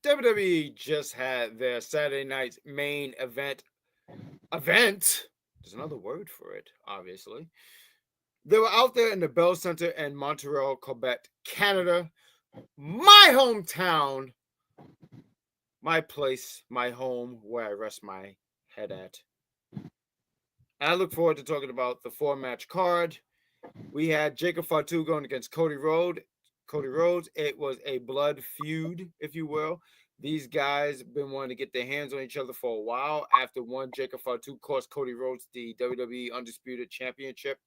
WWE just had their Saturday night's main event. There's another word for it, obviously. They were out there in the Bell Center in Montreal, Quebec, Canada. My hometown, my place, my home, where I rest my head at. And I look forward to talking about the 4-match card. We had Jacob Fatu going against Cody Rhodes. It was a blood feud, if you will. These guys have been wanting to get their hands on each other for a while. After one, Jacob Fatu cost Cody Rhodes the WWE Undisputed Championship.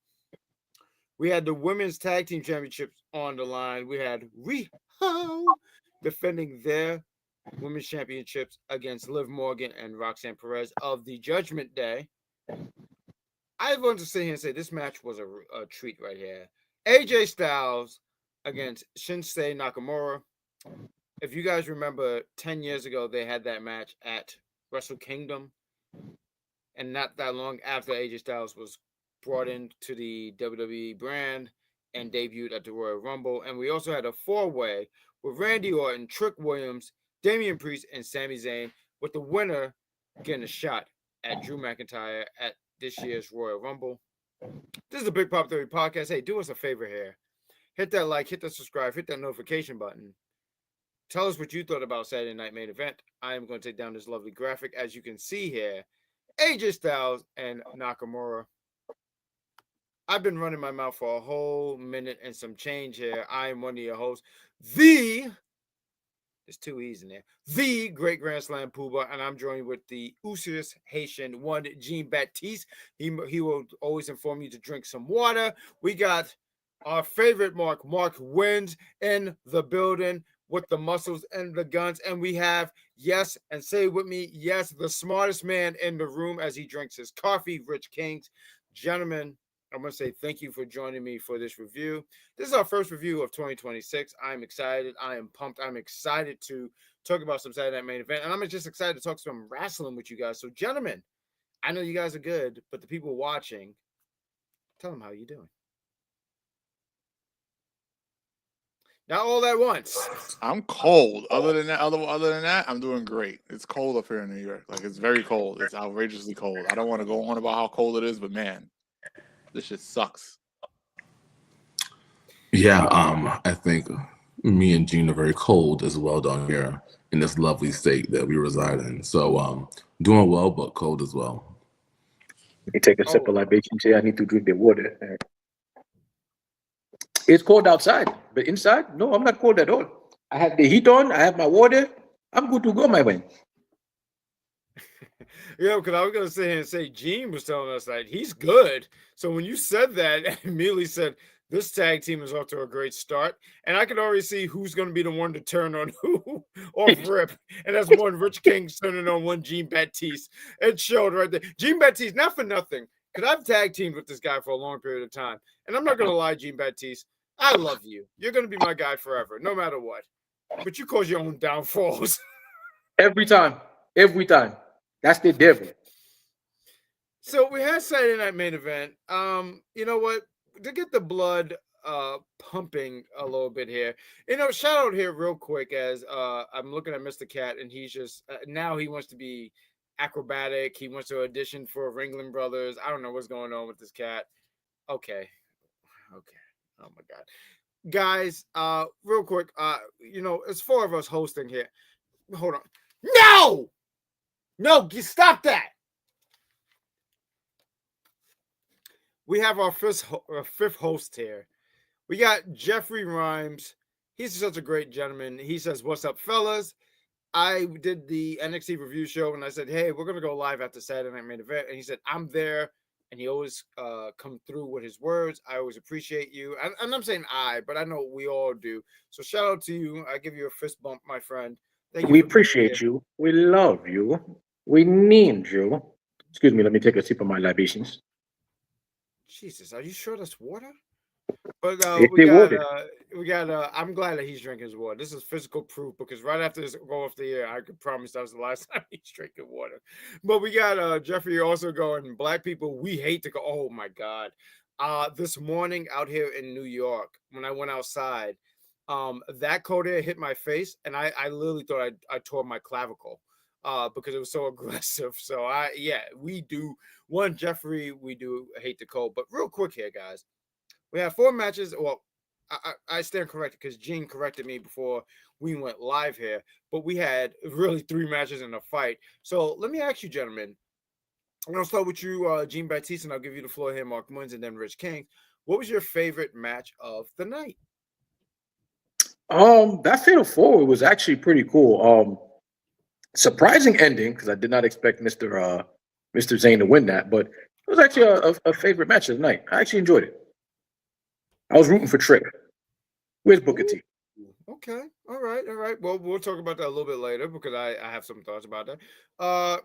We had the Women's Tag Team Championships on the line. We had Rhiyo defending their Women's Championships against Liv Morgan and Roxanne Perez of the Judgment Day. I want to sit here and say this match was a treat right here. AJ Styles against Shinsuke Nakamura. If you guys remember, 10 years ago, they had that match at Wrestle Kingdom. And not that long after AJ Styles was brought into the WWE brand and debuted at the Royal Rumble. And we also had a 4-way with Randy Orton, Trick Williams, Damian Priest, and Sami Zayn, with the winner getting a shot at Drew McIntyre at this year's Royal Rumble. This is a Big Pop Theory podcast. Hey, do us a favor here. Hit that like, hit that subscribe, hit that notification button. Tell us what you thought about Saturday Night Main Event. I am going to take down this lovely graphic. As you can see here, AJ Styles and Nakamura. I've been running my mouth for a whole minute and some change here. I am one of your hosts. There's 2 E's in there. The Great Grand Slam Pooba, and I'm joined with the Usius Haitian one, Jean Baptiste. He will always inform you to drink some water. We got our favorite Mark Wins in the building with the muscles and the guns. And we have, yes, and say with me, yes, the smartest man in the room as he drinks his coffee, Rich Kings. Gentlemen, I want to say thank you for joining me for this review. This is our first review of 2026. I'm excited. I am pumped. I'm excited to talk about some Saturday Night Main Event. And I'm just excited to talk some wrestling with you guys. So, gentlemen, I know you guys are good, but the people watching, tell them how you're doing. Not all at once. I'm cold. Other than that, I'm doing great. It's cold up here in New York. Like, it's very cold. It's outrageously cold. I don't want to go on about how cold it is, but man, this shit sucks. Yeah, I think me and Gene are very cold as well down here in this lovely state that we reside in. So doing well, but cold as well. Let me take a sip of libation here. I need to drink the water. It's cold outside, but inside, no, I'm not cold at all. I have the heat on. I have my water. I'm good to go, my man. Yeah, because I was going to sit here and say Gene was telling us that he's good. So when you said that, I immediately said, this tag team is off to a great start. And I can already see who's going to be the one to turn on who off rip. And that's one Rich King turning on one Jean Baptiste. It showed right there. Jean Baptiste, not for nothing, because I've tag teamed with this guy for a long period of time. And I'm not going to lie, Jean Baptiste, I love you. You're going to be my guy forever, no matter what. But you cause your own downfalls. Every time. That's the devil. So we had Saturday Night Main Event. You know what? To get the blood pumping a little bit here, shout out here real quick as I'm looking at Mr. Cat, and he's just now he wants to be acrobatic. He wants to audition for Ringling Brothers. I don't know what's going on with this cat. Okay. Oh my God, guys! Real quick, it's 4 of us hosting here. Hold on. No, stop that. We have our fifth host here. We got Jeffrey Rhymes. He's such a great gentleman. He says, "What's up, fellas?" I did the NXT review show, and I said, "Hey, we're gonna go live after Saturday Night Main Event," and he said, "I'm there." And he always come through with his words. I always appreciate you. And I'm saying but I know we all do. So shout out to you. I give you a fist bump, my friend. Thank you. We appreciate you. We love you. We need you. Excuse me, let me take a sip of my libations. Jesus, are you sure that's water? But we got I'm glad that he's drinking his water. This is physical proof because right after this go off the air, I could promise that was the last time he's drinking water. But we got Jeffrey also going, black people, we hate to go. Oh my God. This morning out here in New York, when I went outside, That Cody hit my face, and I literally thought I tore my clavicle because it was so aggressive. So we do one Jeffrey, we do hate the cold. But real quick here, guys, we have 4 matches. Well, I stand corrected because Gene corrected me before we went live here, but we had really 3 matches in a fight. So let me ask you, gentlemen. I'm gonna start with you, Gene Baptiste, and I'll give you the floor here, Mark Wins, and then Rich King. What was your favorite match of the night? That Fatal 4 was actually pretty cool. Surprising ending because I did not expect Mr. Zayn to win that, but it was actually a favorite match of the night. I actually enjoyed it. I was rooting for Trick. Where's Booker T? Okay, all right. Well, we'll talk about that a little bit later because I have some thoughts about that.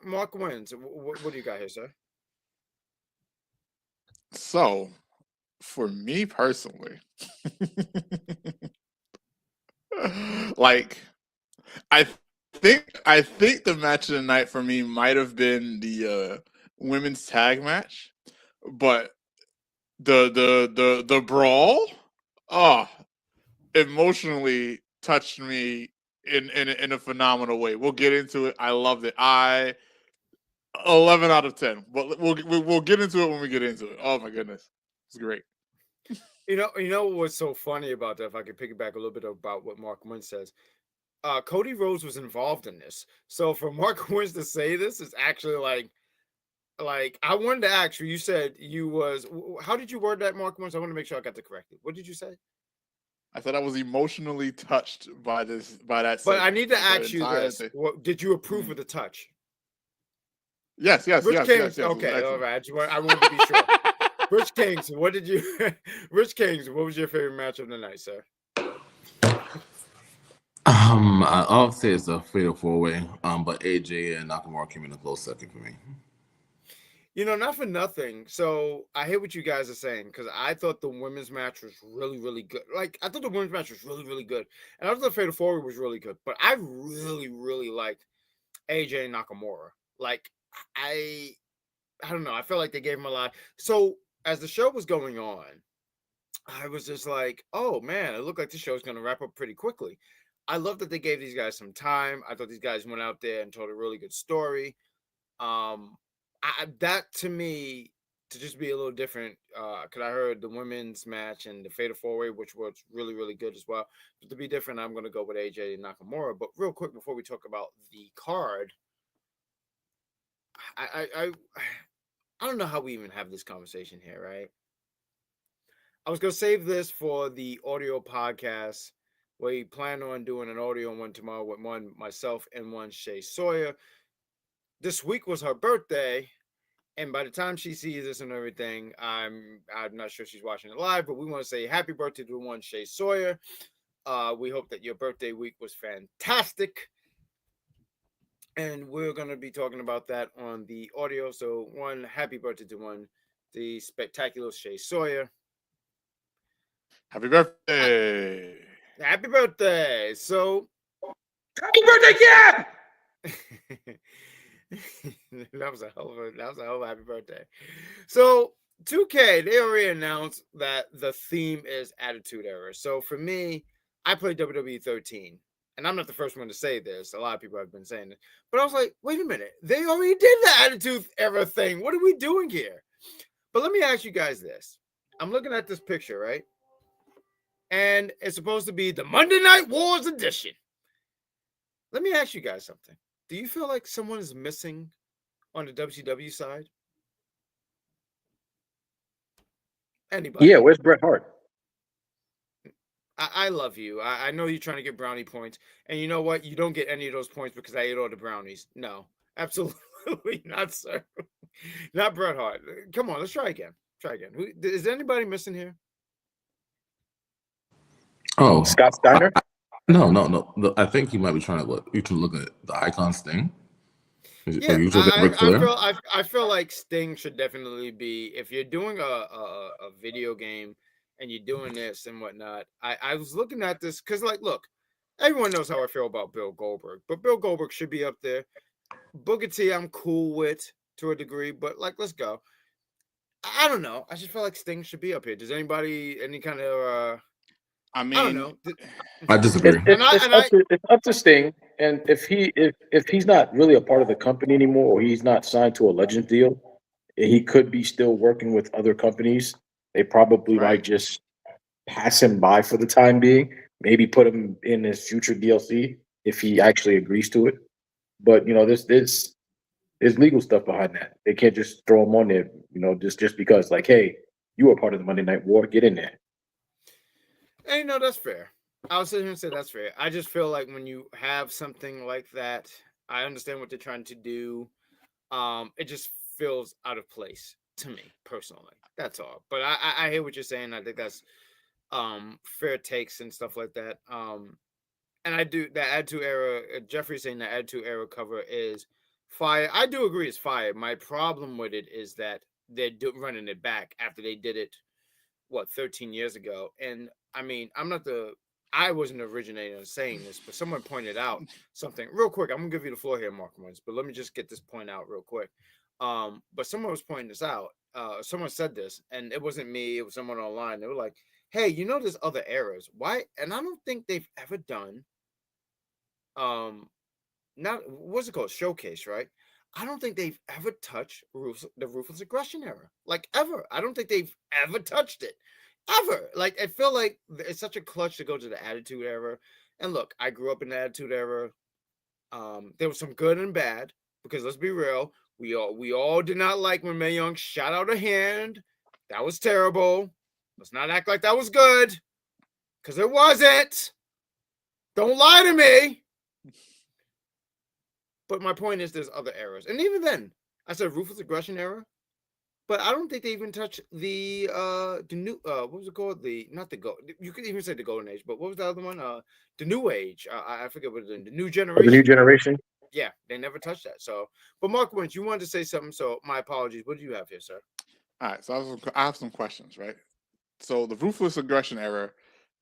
Mark Wins, what do you got here, sir? So, for me personally, like I think the match of the night for me might have been the women's tag match, but the brawl, emotionally touched me in a phenomenal way. We'll get into it. I loved it. 11 out of 10. But we'll get into it when we get into it. Oh my goodness, it's great. You know what's so funny about that? If I could piggyback a little bit about what Mark Wins says. Cody Rhodes was involved in this. So for Mark Wins to say this is actually like I wanted to ask you, you said you was, how did you word that, Mark Wins? I want to make sure I got that correctly. What did you say? I said I was emotionally touched by that. But I need to that ask you entire this. thing. Did you approve of the touch? Yes. Rich Kings, yes, okay, all right. I wanted to be sure. Rich Kings, Rich Kings, what was your favorite match of the night, sir? I'll say it's a fatal 4-way. But AJ and Nakamura came in a close second for me. Not for nothing. So I hear what you guys are saying because I thought the women's match was really, really good. Like I thought the women's match was really, really good, and I thought the fatal 4-way was really good. But I really, really liked AJ and Nakamura. Like I don't know. I felt like they gave him a lot. So as the show was going on, I was just like, oh man, it looked like the show's going to wrap up pretty quickly. I love that they gave these guys some time. I thought these guys went out there and told a really good story. That to me, to just be a little different, because I heard the women's match and the Fatal 4-way, which was really, really good as well. But to be different, I'm going to go with AJ and Nakamura. But real quick, before we talk about the card, I don't know how we even have this conversation here, right? I was going to save this for the audio podcast. We plan on doing an audio one tomorrow with one myself and one Shay Sawyer. This week was her birthday, and by the time she sees this and everything, I'm not sure she's watching it live, but we want to say happy birthday to one Shay Sawyer. We hope that your birthday week was fantastic, and we're going to be talking about that on the audio. So one happy birthday to the spectacular Shay Sawyer. Happy birthday! Happy birthday! So, happy birthday, yeah! that was a hell of a happy birthday. So 2K, they already announced that the theme is Attitude Era. So for me, I played WWE 13, and I'm not the first one to say this. A lot of people have been saying it, but I was like, wait a minute, they already did the Attitude Era thing. What are we doing here? But let me ask you guys this. I'm looking at this picture, right? And it's supposed to be the Monday Night Wars edition. Let me ask you guys something. Do you feel like someone is missing on the WCW side? Anybody? Yeah, where's Bret Hart? I love you. I know you're trying to get brownie points. And you know what? You don't get any of those points because I ate all the brownies. No, absolutely not, sir. Not Bret Hart. Come on, let's try again. Is anybody missing here? Oh, Scott Steiner? No. I think he might be trying to look. You can look at the icons thing. Yeah, I feel like Sting should definitely be, if you're doing a video game and you're doing this and whatnot. I was looking at this because, like, look, everyone knows how I feel about Bill Goldberg, but Bill Goldberg should be up there. Booker T, I'm cool with to a degree, but like, let's go. I don't know. I just feel like Sting should be up here. Does anybody any kind of I I don't mean, know. I disagree. It's up to Sting, and if he's not really a part of the company anymore, or he's not signed to a Legends deal, he could be still working with other companies. They probably Right. might just pass him by for the time being. Maybe put him in his future DLC if he actually agrees to it. But there's legal stuff behind that. They can't just throw him on there, just because, like, hey, you were part of the Monday Night War, get in there. Hey, no, that's fair. I'll sit here and say that's fair. I just feel like when you have something like that, I understand what they're trying to do. It just feels out of place to me personally. That's all. But I hear what you're saying. I think that's fair takes and stuff like that. And I do that Attitude Era. Jeffrey's saying the Attitude Era cover is fire. I do agree it's fire. My problem with it is that they're running it back after they did it 13 years ago. And I mean, I wasn't originating on saying this, but someone pointed out something real quick. I'm gonna give you the floor here, Mark Wins, but let me just get this point out real quick. But someone was pointing this out. Someone said this, and it wasn't me, it was someone online. They were like, hey, there's other eras. Why? And I don't think they've ever done not what's it called? Showcase, right? I don't think they've ever touched the Ruthless Aggression Era. Like, ever. I don't think they've ever touched it. Ever. Like, I feel like it's such a clutch to go to the Attitude Era. And look, I grew up in the Attitude Era. There was some good and bad, because let's be real, we all did not like when Mae Young shot out a hand. That was terrible. Let's not act like that was good, because it wasn't. Don't lie to me. But my point is, there's other eras, and even then, I said Ruthless Aggression Era, but I don't think they even touch the new what was it called? Not the gold. You could even say the Golden Age, but what was the other one? The New Age. I forget what it is. The New Generation. The New Generation. Yeah, they never touched that. So, but Mark Wentz, you wanted to say something, so my apologies. What do you have here, sir? All right, so I have some questions, right? So the Ruthless Aggression Era,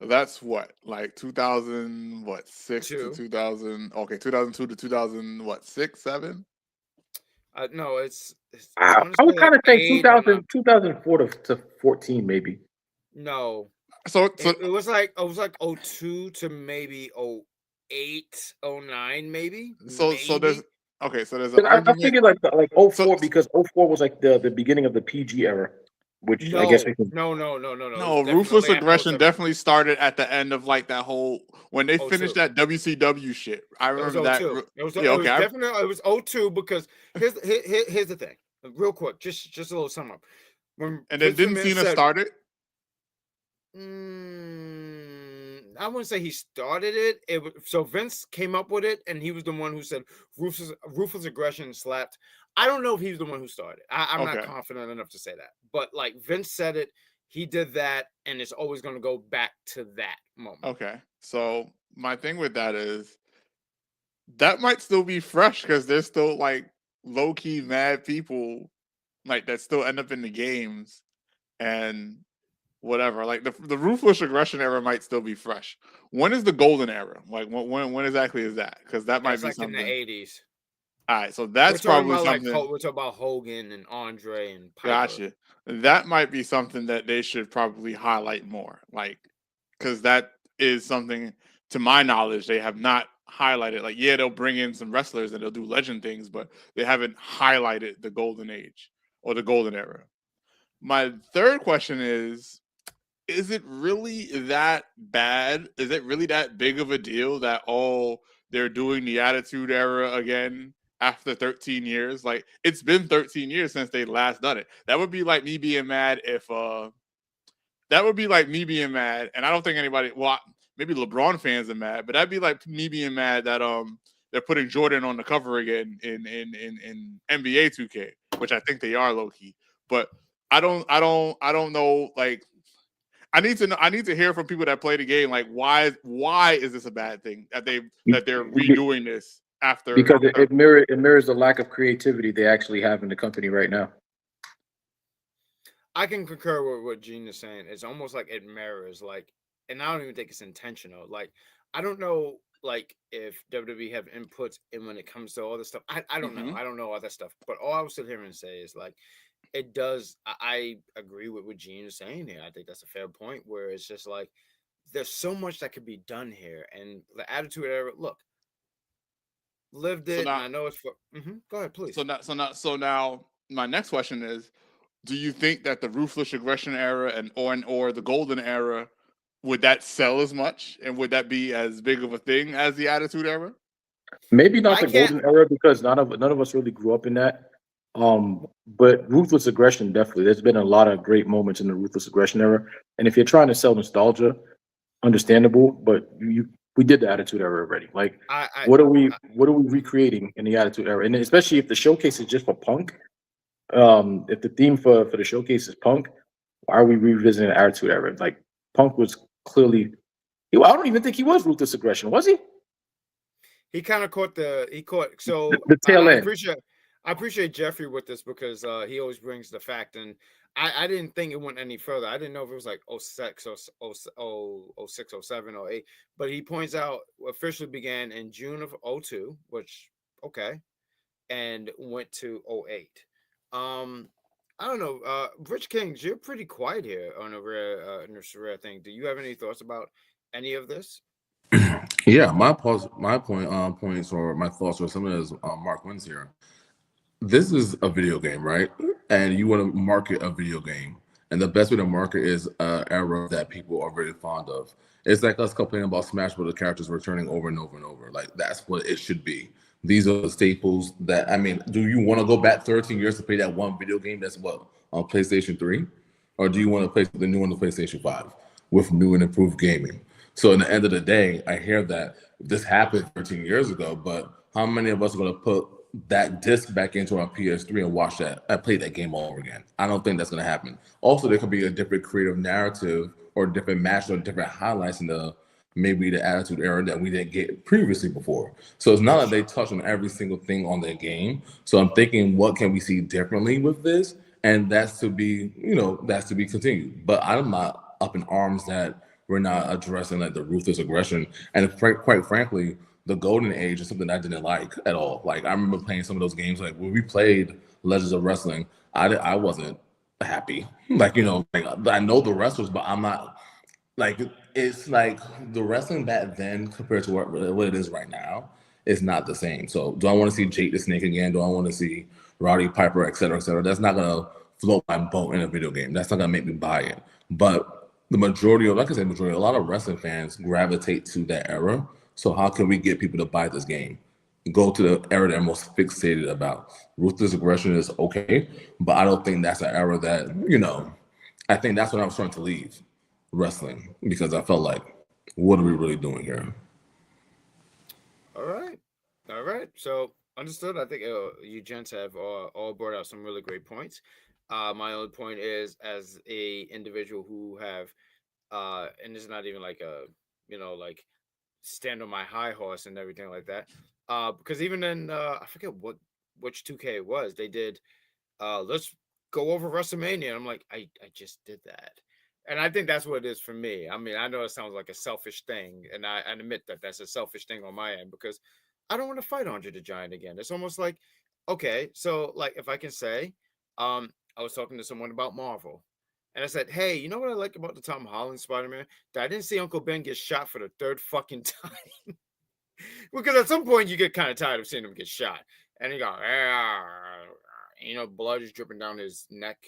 that's what, like 2006 to 2000? Okay, 2002 to 2000, what, 6, 7? No, it's I would kind of think 2004 to 14, maybe. No. So it was like 02 to maybe 08, 09, maybe. So there's an I argument. figured like 04 because 04 was like the beginning of the PG era, which I guess we can. No. No, Ruthless Aggression definitely started at the end of like that whole when they finished that WCW shit. I remember that. It was definitely it was 02 because here's the thing, real quick, just a little sum up. And then didn't Cena start it? I wouldn't say he started it. So Vince came up with it, and he was the one who said ruthless aggression slapped. I don't know if he was the one who started. I'm not confident enough to say that, but like Vince said it, he did that, and it's always going to go back to that moment. Okay, so my thing with that is that might still be fresh because there's still like low key mad people like that still end up in the games and whatever. Like the Ruthless Aggression Era might still be fresh. When is the Golden Era? Like when exactly is that? Because that might be like something in the 80s. All right, so that's probably something. We're talking about Hogan and Andre and Piper. Gotcha. That might be something that they should probably highlight more, like because that is something, to my knowledge, they have not highlighted. Like, yeah, they'll bring in some wrestlers and they'll do legend things, but they haven't highlighted the Golden Age or the Golden Era. My third question is it really that bad? Is it really that big of a deal that they're doing the Attitude Era again after 13 years? Like, it's been 13 years since they last done it. That would be like me being mad if and I don't think anybody, well, maybe LeBron fans are mad, but that'd be like me being mad that they're putting Jordan on the cover again in NBA 2K, which I think they are low key. But I don't know, like, I need to hear from people that play the game, like why is this a bad thing that they're redoing this after? Because it mirrors the lack of creativity they actually have in the company right now. I can concur with what Gene is saying. It's almost like it mirrors, like, and I don't even think it's intentional. Like, I don't know, like, if WWE have inputs in when it comes to all this stuff. I don't know. I don't know all that stuff. But all I was sitting here and say is, like, it does. I agree with what Gene is saying here. I think that's a fair point, where it's just like there's so much that could be done here, and the Attitude Era. Look, lived it, and I know it's for. Go ahead, please. So now, my next question is: do you think that the Ruthless Aggression Era or the Golden Era would that sell as much, and would that be as big of a thing as the Attitude Era? Maybe not the Golden Era because none of us really grew up in that. But Ruthless Aggression definitely. There's been a lot of great moments in the Ruthless Aggression Era, and if you're trying to sell nostalgia, understandable. But we did the Attitude Era already. Like, what are we recreating in the Attitude Era? And especially if the showcase is just for Punk. If the theme for the showcase is Punk, why are we revisiting the Attitude Era? Like, Punk was clearly. I don't even think he was Ruthless Aggression, was he? He kind of caught the so the tail end. I appreciate Jeffrey with this because he always brings the fact, and I didn't think it went any further. I didn't know if it was like 06 or 06, 07, 08, but he points out officially began in June of 02, which okay, and went to 08. I don't know, Rich Kings, you're pretty quiet here on a rare thing. Do you have any thoughts about any of this? Yeah, my points or my thoughts or some of this Mark wins here. This is a video game, right? And you want to market a video game, and the best way to market is an era that people are very fond of. It's like us complaining about Smash Bros. Characters returning over and over and over. Like, that's what it should be. These are the staples that, I mean, do you want to go back 13 years to play that one video game that's what, on PlayStation 3? Or do you want to play the new one on PlayStation 5 with new and improved gaming? So in the end of the day, I hear that this happened 13 years ago, but how many of us are going to put that disc back into our PS3 and watch that? I play that game all over again. I don't think that's going to happen. Also, there could be a different creative narrative or different match or different highlights in maybe the Attitude Era that we didn't get previously before. So it's not that they touch on every single thing on their game. So I'm thinking, what can we see differently with this? And that's to be continued. But I'm not up in arms that we're not addressing like the Ruthless Aggression. And quite frankly, the Golden Age is something I didn't like at all. Like, I remember playing some of those games. Like, when we played Legends of Wrestling, I wasn't happy. Like, like, I know the wrestlers, but I'm not. Like, it's like the wrestling back then compared to what it is right now is not the same. So do I want to see Jake the Snake again? Do I want to see Roddy Piper, et cetera, et cetera? That's not going to float my boat in a video game. That's not going to make me buy it. But the majority of, a lot of wrestling fans gravitate to that era. So how can we get people to buy this game? Go to the era they're most fixated about. Ruthless Aggression is okay, but I don't think that's an era that, I think that's when I'm starting to leave wrestling, because I felt like, what are we really doing here? All right. So understood. I think you gents have all brought out some really great points. My only point is, as a individual who have and it's not even like a like stand on my high horse and everything like that, because even in I forget which 2K it was, they did let's go over WrestleMania, and I'm like, I just did that. And I think that's what it is for me. I mean, I know it sounds like a selfish thing, and I admit that that's a selfish thing on my end, because I don't want to fight Andre the Giant again. It's almost like, okay, so like, if I can say, I was talking to someone about Marvel, and I said, hey, you know what I like about the Tom Holland Spider-Man? That I didn't see Uncle Ben get shot for the third fucking time. Because at some point you get kind of tired of seeing him get shot. And he go, blood is dripping down his neck,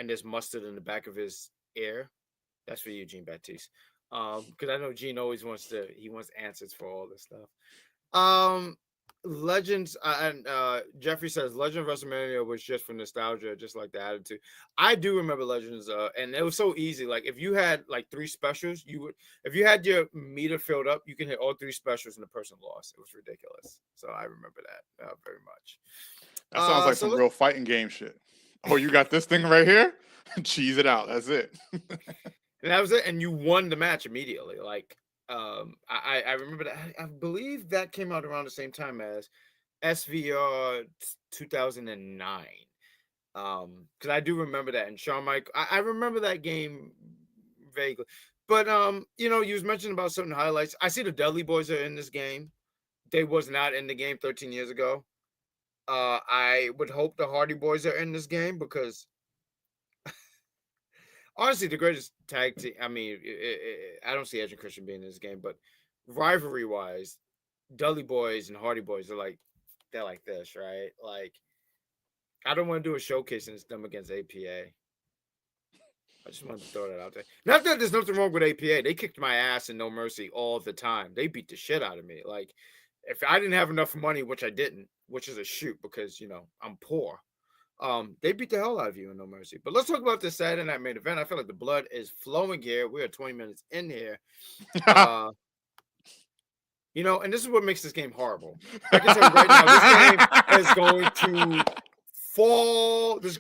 and there's mustard in the back of his ear. That's for you, Gene Baptiste. Because I know Gene always wants answers for all this stuff. Legends, and Jeffrey says Legend of WrestleMania was just for nostalgia, just like the Attitude. I do remember Legends, and it was so easy. Like, if you had like 3 specials, if you had your meter filled up, you can hit all 3 specials and the person lost. It was ridiculous. So I remember that very much. That sounds like some real fighting game shit. Oh, you got this thing right here? Cheese it out. That's it. And that was it. And you won the match immediately. Like, I remember that. I believe that came out around the same time as SVR 2009. Because I do remember that. And Shawn Michaels, I remember that game vaguely. But you was mentioning about certain highlights. I see the Dudley Boys are in this game. They was not in the game 13 years ago. I would hope the Hardy Boys are in this game, because honestly, the greatest tag team. I mean, I don't see Edge and Christian being in this game, but rivalry wise, Dudley Boys and Hardy Boys are they're like this, right? Like, I don't want to do a showcase and it's them against APA. I just wanted to throw that out there. Not that there's nothing wrong with APA. They kicked my ass in No Mercy all the time. They beat the shit out of me. Like, if I didn't have enough money, which I didn't, which is a shoot because, I'm poor. They beat the hell out of you in No Mercy. But let's talk about this Saturday night main event. I feel like the blood is flowing here. We are 20 minutes in here. And this is what makes this game horrible. I can tell you right now, this game is going to fall. This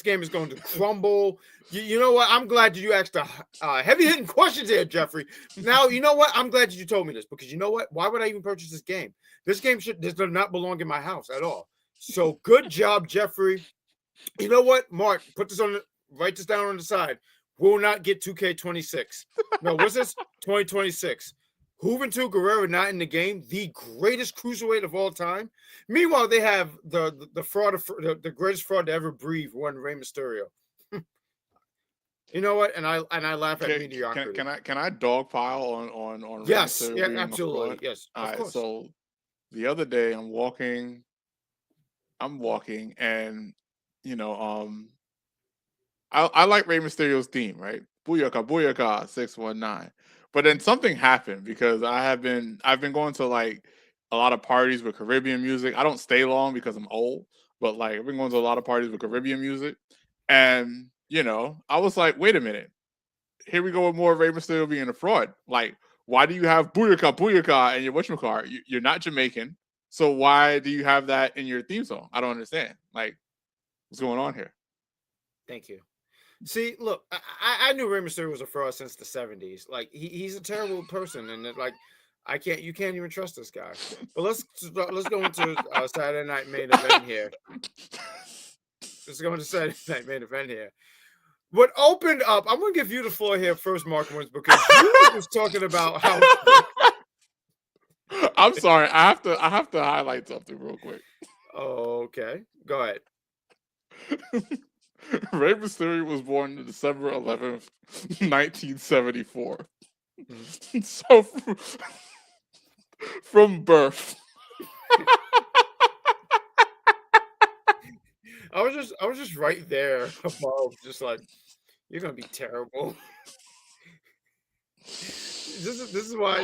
game is going to crumble. You know what? I'm glad you asked the heavy-hitting questions here, Jeffrey. Now, you know what? I'm glad you told me this because you know what? Why would I even purchase this game? This game does not belong in my house at all. So good job, Jeffrey. You know what, Mark? Write this down on the side. Will not get 2K26. No, what's this? 2026. Juventud Guerrero not in the game. The greatest cruiserweight of all time. Meanwhile, they have the greatest fraud to ever breathe. One Rey Mysterio. You know what? And I laugh at mediocrity. Can I dogpile on yes, yeah, absolutely, yes. All right. So the other day I'm walking, and I like Rey Mysterio's theme, right? Booyaka, booyaka, 619. But then something happened because I've been going to like a lot of parties with Caribbean music. I don't stay long because I'm old, but like I've been going to a lot of parties with Caribbean music, and I was like, wait a minute, here we go with more Rey Mysterio being a fraud. Like, why do you have booyaka, booyaka in your whatchamacallit? You're not Jamaican, so why do you have that in your theme song? I don't understand. Like, what's going on here? Thank you. See, look, I knew Rey Mysterio was a fraud since the 70s. Like, he's a terrible person, and like, you can't even trust this guy. But let's go into Saturday night main event here. Let's go into Saturday night main event here. What opened up? I'm gonna give you the floor here first, Mark Wins, because you was talking about how. I'm sorry, I have to highlight something real quick. Oh, okay, go ahead. Rey Mysterio was born on December 11th, 1974. Mm-hmm. So from birth. I was just right there above, just like, you're gonna be terrible. This is why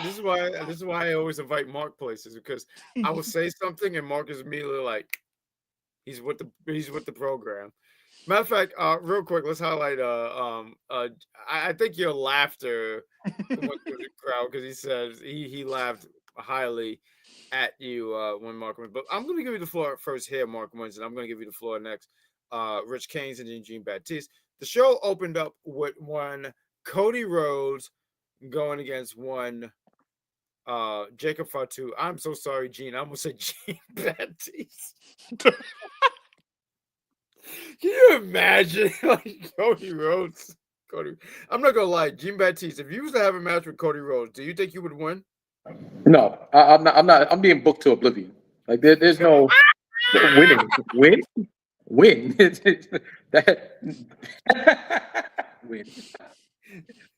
I always invite Mark places, because I will say something and Mark is immediately like, he's with the program. Matter of fact, real quick, let's highlight. I think your laughter went through the crowd because he says he laughed highly at you when Mark wins. But I'm going to give you the floor first here, Mark wins, and I'm going to give you the floor next. Rich Canes and Eugene Baptiste. The show opened up with one Cody Rhodes going against one Jacob Fatu. I'm so sorry, Gene. I almost said Gene Baptiste. Can you imagine like Cody Rhodes? I'm not gonna lie, Gene Baptiste. If you was to have a match with Cody Rhodes, do you think you would win? No, I'm not. I'm being booked to oblivion. Like there's no winning. Win. Win.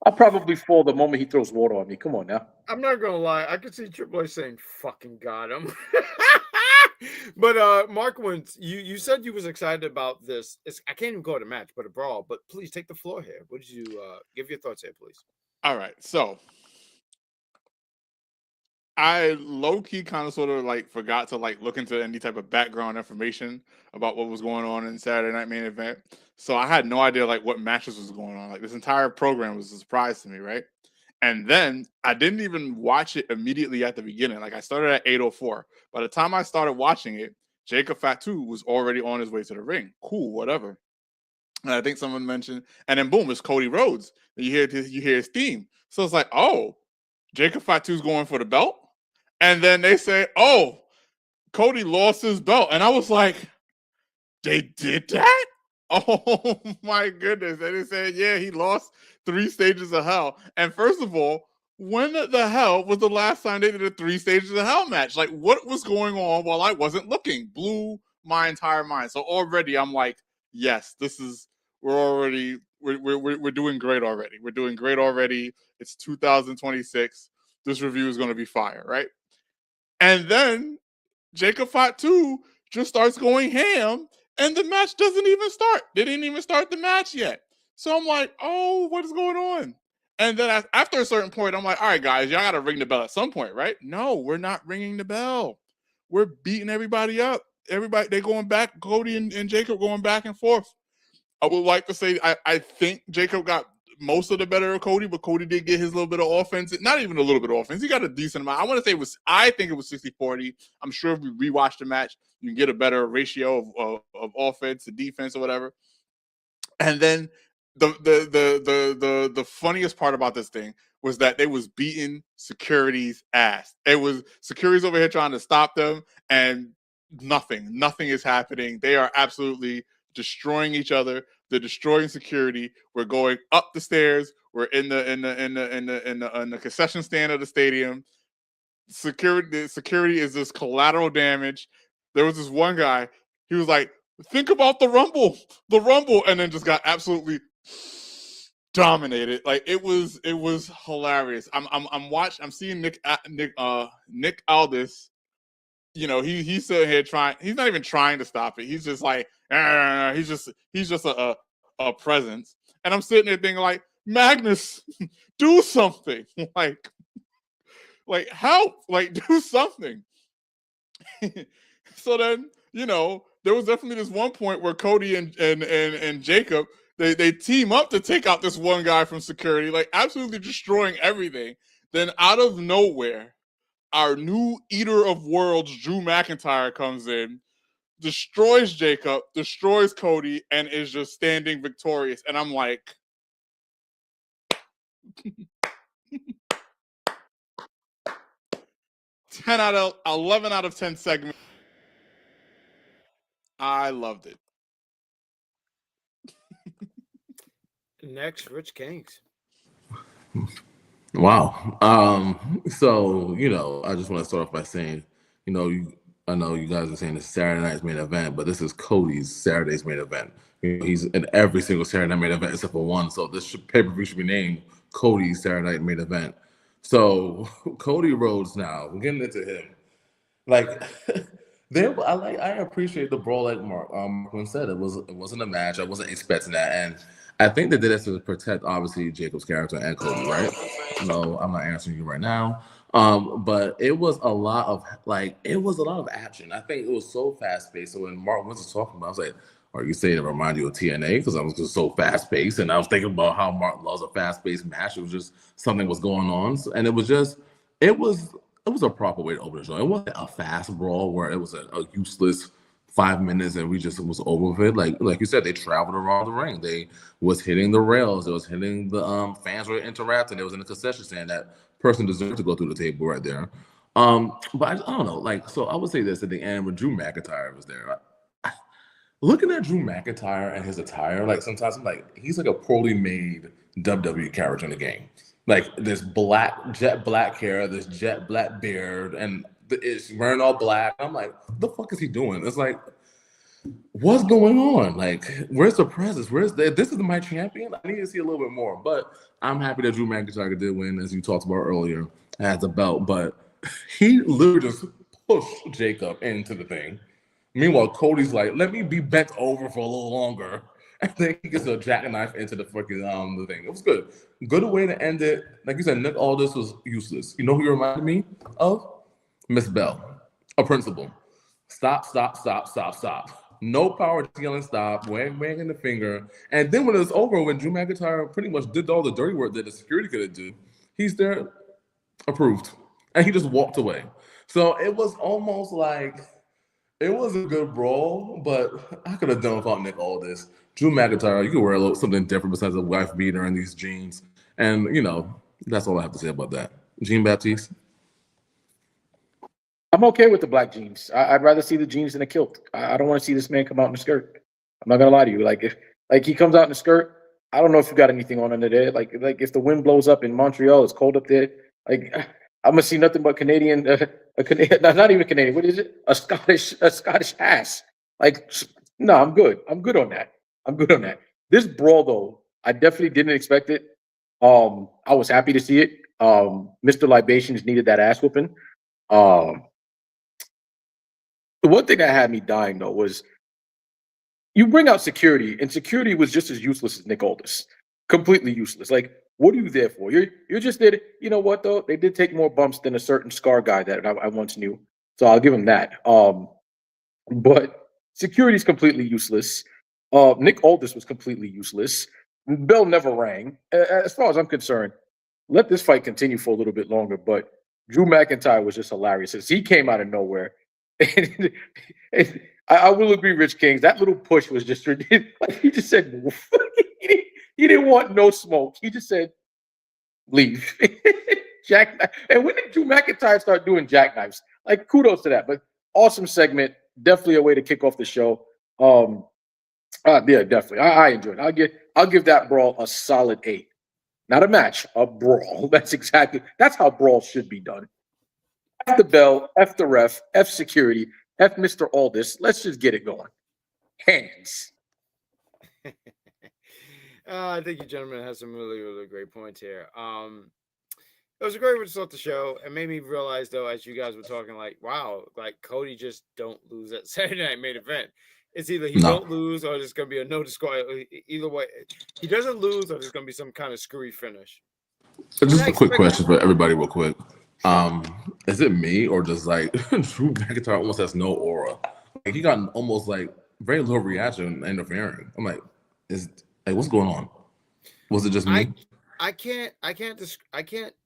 I'll probably fall the moment he throws water on me. Come on now. I'm not gonna lie. I could see Triple H saying, "Fucking got him." But Mark wins. You said you was excited about this. I can't even call it a match, but a brawl. But please take the floor here. What did you give your thoughts here, please? All right, so I low-key kind of sort of like forgot to like look into any type of background information about what was going on in Saturday Night Main Event. So I had no idea like what matches was going on. Like this entire program was a surprise to me, right? And then I didn't even watch it immediately at the beginning. Like I started at 8:04. By the time I started watching it, Jacob Fatu was already on his way to the ring. Cool, whatever. And I think someone mentioned, and then boom, it's Cody Rhodes. And you hear his theme. So it's like, oh, Jacob Fatu's going for the belt. And then they say, oh, Cody lost his belt. And I was like, they did that? Oh my goodness. And they said, yeah, he lost 3 stages of hell. And first of all, when the hell was the last time they did a 3 stages of hell match? Like, what was going on while I wasn't looking? Blew my entire mind. So already I'm like, yes, we're we're doing great already. We're doing great already. It's 2026. This review is going to be fire, right? And then Jacob Fatu just starts going ham, and the match doesn't even start. They didn't even start the match yet. So I'm like, oh, what is going on? And then after a certain point, I'm like, all right, guys, y'all got to ring the bell at some point, right? No, we're not ringing the bell. We're beating everybody up. Everybody, they going back. Cody and Jacob going back and forth. I would like to say I think Jacob got most of the better of Cody, but Cody did get his little bit of offense. Not even a little bit of offense. He got a decent amount. I want to say I think it was 60-40. I'm sure if we rewatch the match, you can get a better ratio of offense to defense or whatever. And then the funniest part about this thing was that they was beating security's ass. It was security's over here trying to stop them, and nothing is happening. They are absolutely destroying each other. They're destroying security. We're going up the stairs. We're in the concession stand of the stadium. Security is this collateral damage. There was this one guy. He was like, "Think about the rumble," and then just got absolutely dominated. Like it was hilarious. I'm seeing Nick Aldis. You know, he's sitting here trying. He's not even trying to stop it. He's just like, he's just a presence. And I'm sitting there thinking, like, Magnus, do something. like help, like do something. So then, you know, there was definitely this one point where Cody and Jacob they team up to take out this one guy from security, like absolutely destroying everything. Then out of nowhere, our new eater of worlds, Drew McIntyre, comes in, destroys Jacob, destroys Cody, and is just standing victorious. And I'm like, 11 out of 10 segment. I loved it. Next, Rich Kings. Wow. So, you know, I just want to start off by saying, you know, I know you guys are saying it's Saturday night's main event, but this is Cody's Saturday's main event. You know, he's in every single Saturday night main event except for one. So this pay-per-view should be named Cody's Saturday night main event. So Cody Rhodes now, we're getting into him. Like I appreciate the brawl, like Mark said. It wasn't a match. I wasn't expecting that, and I think they did this to protect obviously Jacob's character and Cody, right? No, I'm not answering you right now. But it was a lot of action. I think it was so fast paced. So when Mark was talking about, I was like, "Are you saying it reminded you of TNA?" Because I was just so fast paced, and I was thinking about how Mark loves a fast paced match. It was just something was going on, and it was a proper way to open the show. It wasn't a fast brawl where it was a useless 5 minutes and we just was over with it. Like you said, they traveled around the ring. They was hitting the rails. It was hitting the fans were interacting. It was in the concession stand. That person deserved to go through the table right there. But I don't know. Like, so I would say this at the end when Drew McIntyre was there. Looking at Drew McIntyre and his attire, like sometimes I'm like, he's like a poorly made WWE character in the game. Like this jet black hair, this jet black beard, and it's wearing all black. I'm like, what the fuck is he doing? It's like, what's going on? Like, where's the presence? This is my champion? I need to see a little bit more. But I'm happy that Drew McIntyre did win, as you talked about earlier, has the belt. But he literally just pushed Jacob into the thing. Meanwhile, Cody's like, let me be bent over for a little longer. And then he gets a jackknife into the freaking the thing. It was good. Good way to end it. Like you said, Nick Aldis was useless. You know who he reminded me of? Miss Bell, a principal. Stop. No power, just yelling stop, wagging the finger. And then when it was over, when Drew McIntyre pretty much did all the dirty work that the security could do, he's there, approved. And he just walked away. So it was almost like, it was a good brawl, but I could have done without Nick Aldis. Drew McIntyre, you could wear something different besides a wife beater and these jeans. And, you know, that's all I have to say about that. Jean-Baptiste? I'm okay with the black jeans. I'd rather see the jeans than a kilt. I don't want to see this man come out in a skirt. I'm not gonna lie to you. Like if he comes out in a skirt, I don't know if you got anything on under there. Like if the wind blows up in Montreal, it's cold up there. Like I'm gonna see nothing but Canadian, not even Canadian. What is it? A Scottish ass. Like no, I'm good. I'm good on that. This brawl though, I definitely didn't expect it. I was happy to see it. Mr. Libations needed that ass whooping. The one thing that had me dying though was you bring out security, and security was just as useless as Nick Aldis. Completely useless. Like, what are you there for? You're just there. You know what though? They did take more bumps than a certain Scar guy that I once knew. So I'll give him that. But security is completely useless. Nick Aldis was completely useless. Bell never rang. As far as I'm concerned, let this fight continue for a little bit longer. But Drew McIntyre was just hilarious. As he came out of nowhere. And I will agree, Rich Kings. That little push was just ridiculous. Like, he just said, he didn't want no smoke. He just said, leave. And when did Drew McIntyre start doing jackknives? Like, kudos to that. But awesome segment. Definitely a way to kick off the show. Yeah, definitely. I enjoyed it. I'll give that brawl a solid 8. Not a match, a brawl. That's how brawls should be done. F the bell, F the ref, F security, F Mr. Aldis. Let's just get it going. Hands. I think you gentlemen have some really, really great points here. It was a great way to start the show. It made me realize, though, as you guys were talking, like, wow, like Cody just don't lose at Saturday Night Main Event. It's either he don't lose or there's going to be a no disqual. Either way, he doesn't lose or there's going to be some kind of screwy finish. So just a quick question for everybody real quick. Is it me or just like Drew McIntyre almost has no aura? Like, he got almost like very little reaction interfering. I'm like, what's going on? Was it just me? I can't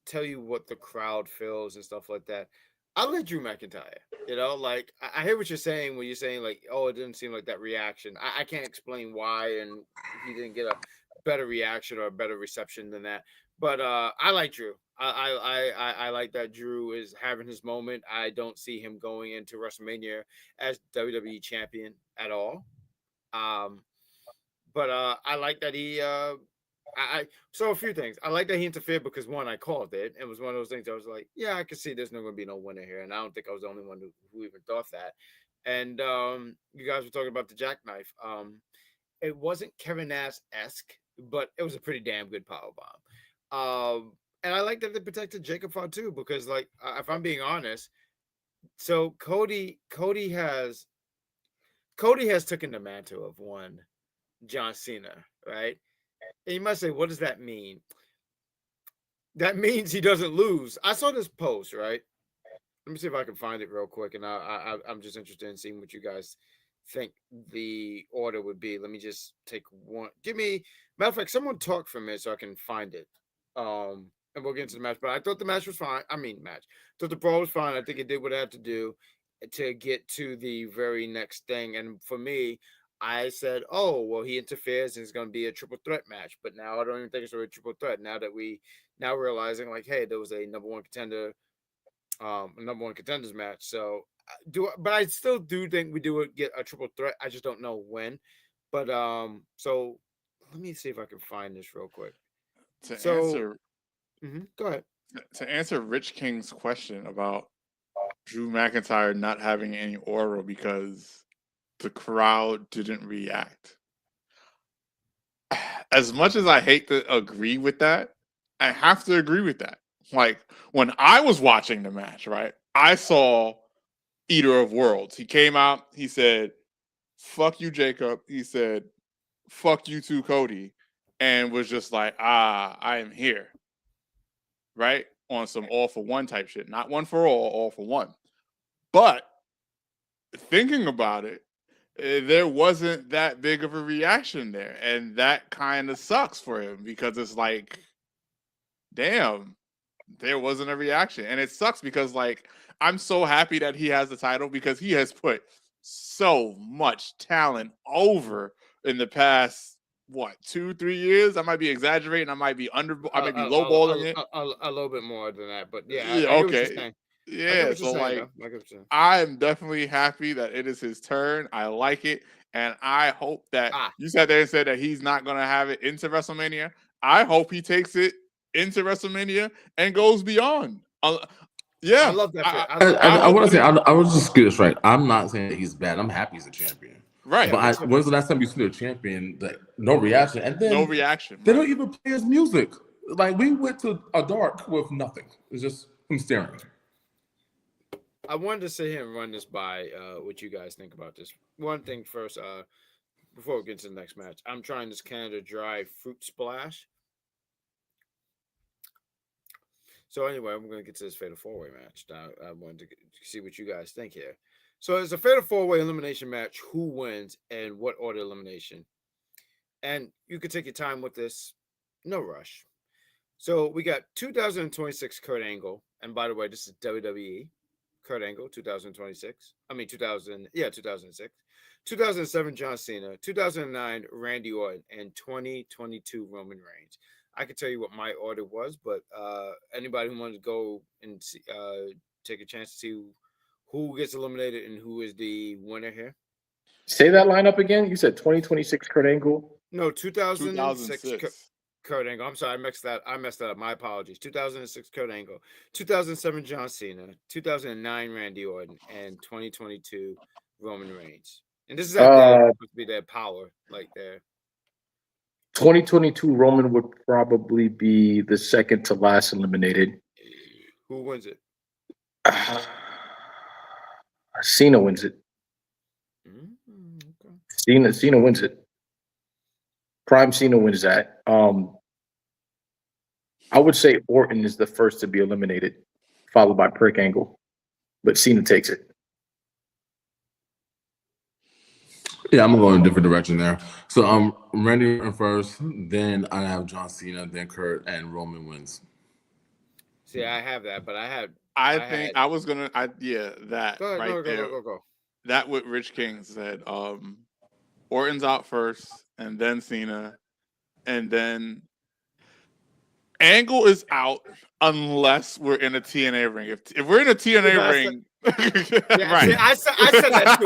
tell you what the crowd feels and stuff like that. I'll let Drew McIntyre, like I hear what you're saying when you're saying like, oh, it didn't seem like that reaction. I can't explain why, and he didn't get a better reaction or a better reception than that. But I like Drew. I like that Drew is having his moment. I don't see him going into WrestleMania as WWE champion at all. But I like that he so a few things. I like that he interfered because one, I called it. It was one of those things I was like, yeah, I could see there's not going to be no winner here. And I don't think I was the only one who even thought that. And you guys were talking about the jackknife. It wasn't Kevin Nash-esque, but it was a pretty damn good powerbomb. And I like that they protected Jacob Fatu because, like, if I'm being honest, so Cody has taken the mantle of one John Cena, right? And you must say, what does that mean? That means he doesn't lose. I saw this post, right? Let me see if I can find it real quick. And I'm just interested in seeing what you guys think the order would be. Let me just take one. Matter of fact, someone talk for me so I can find it. And we'll get into the match. But I thought the match was fine. Thought the brawl was fine. I think it did what it had to do to get to the very next thing. And for me, I said, oh, well, he interferes and it's going to be a triple threat match. But now I don't even think it's a triple threat. Now that now realizing like, hey, there was a number one contenders match. So but I still do think we do get a triple threat. I just don't know when. But so let me see if I can find this real quick. Go ahead. To answer Rich King's question about Drew McIntyre not having any aura because the crowd didn't react. As much as I hate to agree with that, I have to agree with that. Like, when I was watching the match, right, I saw Eater of Worlds. He came out, he said, fuck you, Jacob. He said, fuck you too, Cody. And was just like, I am here. Right? On some all for one type shit. Not one for all for one. But thinking about it, there wasn't that big of a reaction there. And that kind of sucks for him because it's like, damn, there wasn't a reaction. And it sucks because, like, I'm so happy that he has the title because he has put so much talent over in the past, 2-3 years? I might be exaggerating. I might be lowballing it. A little bit more than that. But yeah, okay. Yeah, so like, I'm definitely happy that it is his turn. I like it. And I hope that you sat there and said that he's not going to have it into WrestleMania. I hope he takes it into WrestleMania and goes beyond. Yeah. I love that. I want to say, I was just get this right. I'm not saying that he's bad. I'm happy he's a champion. Right. But when's the last time you seen a champion that no reaction? And then No reaction. They right. don't even play his music. Like we went to a dark with nothing. It's just him staring. I wanted to sit here and run this by what you guys think about this. One thing first, before we get to the next match, I'm trying this Canada Dry Fruit Splash. So anyway, I'm going to get to this Fatal 4-Way match. I wanted to see what you guys think here. So it's a Fatal 4-Way elimination match. Who wins and what order elimination? And you can take your time with this. No rush. So we got 2026 Kurt Angle. And by the way, this is WWE. Kurt Angle, 2026. I mean, 2006. 2007 John Cena. 2009 Randy Orton. And 2022 Roman Reigns. I could tell you what my order was, but anybody who wants to go and see, take a chance to see who gets eliminated and who is the winner here. Say that lineup again. You said 2026 Kurt Angle. No, 2006 Kurt Angle. I'm sorry, I messed that up. My apologies. 2006 Kurt Angle, 2007 John Cena, 2009 Randy Orton, and 2022 Roman Reigns. And this is supposed to be their power, like their. 2022 Roman would probably be the second to last eliminated. Who wins it? Cena wins it. Okay. Cena wins it. Prime Cena wins that. I would say Orton is the first to be eliminated, followed by Prick Angle, but Cena takes it. Yeah, I'm gonna go in a different direction there. So Randy Orton first, then I have John Cena, then Kurt, and Roman wins. See, I have that, but that go. That what Rich King said. Orton's out first, and then Cena, and then Angle is out unless we're in a TNA ring. If we're in a TNA ring, right? See, I said that too.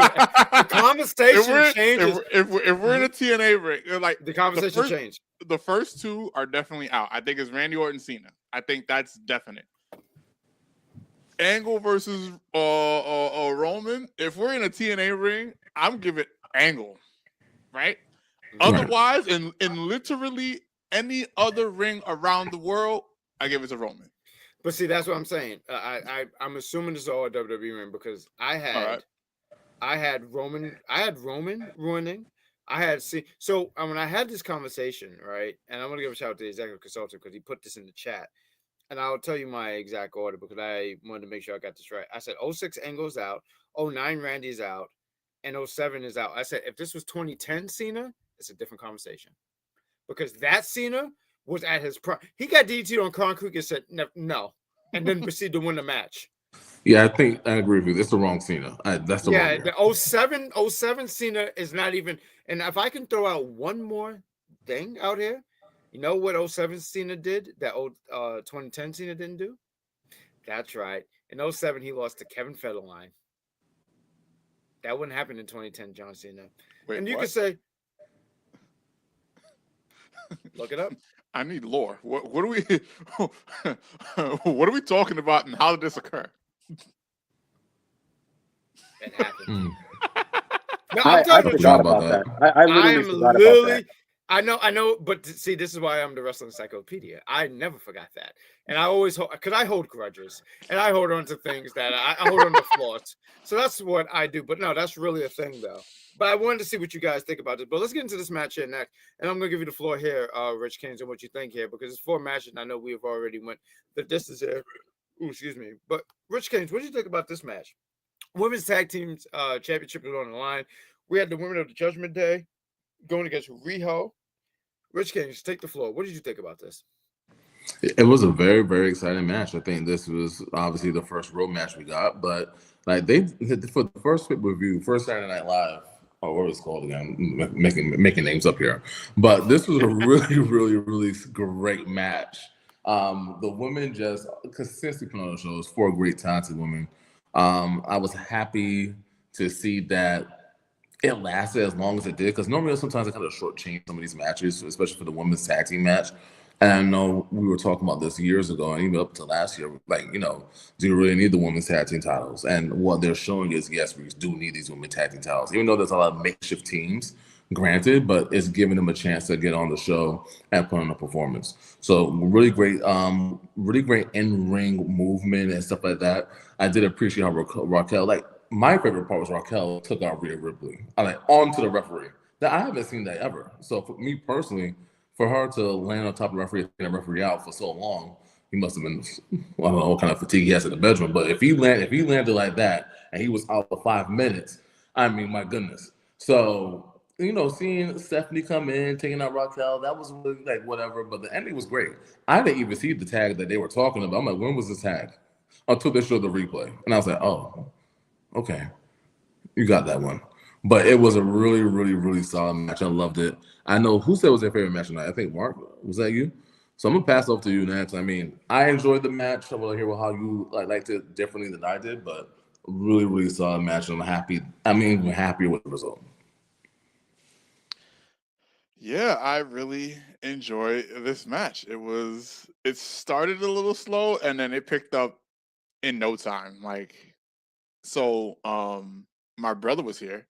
The conversation changes. If we're in a TNA ring, like the conversation changed. The first two are definitely out. I think it's Randy Orton, Cena. I think that's definite. Angle versus Roman. If we're in a TNA ring, I'm giving Angle, right? Otherwise, in literally any other ring around the world, I give it to Roman. But see, that's what I'm saying. I'm assuming this is all a WWE ring because I had Roman ruining. So when I had this conversation, right, and I'm gonna give a shout out to the executive consultant because he put this in the chat, and I'll tell you my exact order because I wanted to make sure I got this right. I said 06 Angle's out, 09 Randy's out, and 07 is out. I said if this was 2010 Cena, it's a different conversation. Because that Cena was at his prime. He got DDT'd on concrete and said no, and then proceeded to win the match. Yeah, I agree with you. It's the wrong Cena. That's the wrong year. The 07 Cena is not even. And if I can throw out one more thing out here, you know what 07 Cena did that 2010 Cena didn't do? That's right. In 07, he lost to Kevin Federline. That wouldn't happen in 2010 John Cena. Wait, and you what? can say. Look it up. I need lore. What are we? What are we talking about, and how did this occur? It happened. No, I forgot about that. I literally forgot about that. I know, but see, this is why I'm the wrestling encyclopedia. I never forgot that, and I always because I hold grudges and I hold on to things that I hold on to flaws. So that's what I do. But no, that's really a thing, though. But I wanted to see what you guys think about this. But let's get into this match here next, and I'm gonna give you the floor here, Rich Kings, and what you think here because it's 4 matches. And I know we have already went the distance here. Ooh, excuse me. But Rich Kings, what do you think about this match? Women's Tag Teams Championship is on the line. We had the Women of the Judgment Day going against Rhiyo. Rich Kings, take the floor. What did you think about this? It was a very, very exciting match. I think this was obviously the first road match we got, but like for the first pay-per-view, first Saturday Night Live, or what it's called again, making names up here. But this was a really, really, really great match. The women just consistently put on the shows, 4 great talented women. I was happy to see that it lasted as long as it did, because normally sometimes I kind of shortchange some of these matches, especially for the women's tag team match. And I know we were talking about this years ago, and even up to last year, like, you know, do you really need the women's tag team titles? And what they're showing is, yes, we do need these women's tag team titles, even though there's a lot of makeshift teams, granted, but it's giving them a chance to get on the show and put on a performance. So really great in-ring movement and stuff like that. I did appreciate how Raquel, like, my favorite part was Raquel took out Rhea Ripley, onto the referee. That I haven't seen that ever. So for me personally, for her to land on top of the referee and the referee out for so long, he must have been, I don't know what kind of fatigue he has in the bedroom. But if he landed like that and he was out for 5 minutes, I mean, my goodness. So, you know, seeing Stephanie come in, taking out Raquel, that was really like whatever. But the ending was great. I didn't even see the tag that they were talking about. I'm like, when was this tag? Until they showed the replay, and I was like, oh, okay, you got that one. But it was a really, really, really solid match. I loved it. I know who said it was their favorite match tonight. I think Mark, was that you? So I'm gonna pass off to you next. I mean, I enjoyed the match. I want to hear how you liked it differently than I did, but really, really solid match. I'm happy. I mean, I'm happier with the result. Yeah, I really enjoyed this match. It started a little slow and then it picked up in no time. So my brother was here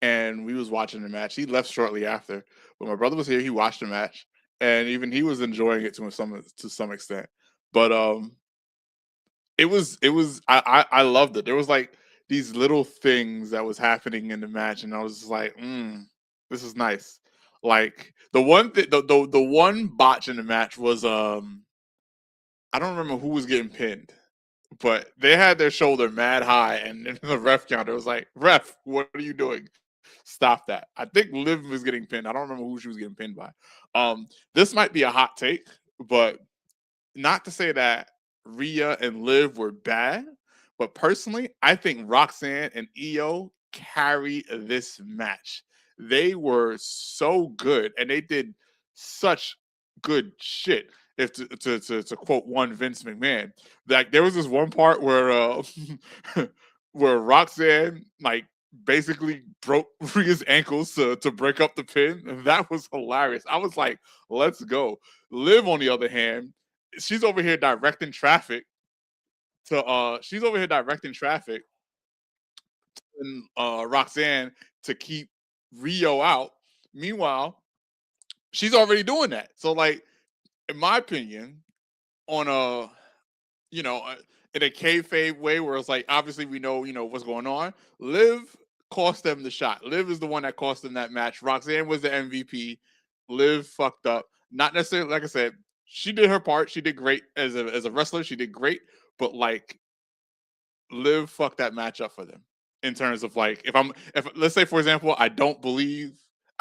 and we was watching the match. He left shortly after, but my brother was here. He watched the match, and even he was enjoying it to some extent. But I loved it. There was like these little things that was happening in the match, and I was just like, this is nice. Like the one botch in the match was I don't remember who was getting pinned, but they had their shoulder mad high, and in the ref counter was like, "Ref, what are you doing? Stop that!" I think Liv was getting pinned. I don't remember who she was getting pinned by. This might be a hot take, but not to say that Rhea and Liv were bad, but personally, I think Roxanne and Io carry this match. They were so good, and they did such good shit. If to quote one Vince McMahon, like there was this one part where where Roxanne like basically broke Rhea's ankles to break up the pin, and that was hilarious. I was like, let's go. Liv, on the other hand, she's over here directing traffic and Roxanne to keep Rhyo out. Meanwhile, she's already doing that. So, like, in my opinion, on a in a kayfabe way, where it's like obviously we know what's going on. Liv cost them the shot. Liv is the one that cost them that match. Roxanne was the MVP. Liv fucked up. Not necessarily, like I said, she did her part. She did great as a wrestler. She did great, but like Liv fucked that match up for them in terms of like if let's say for example I don't know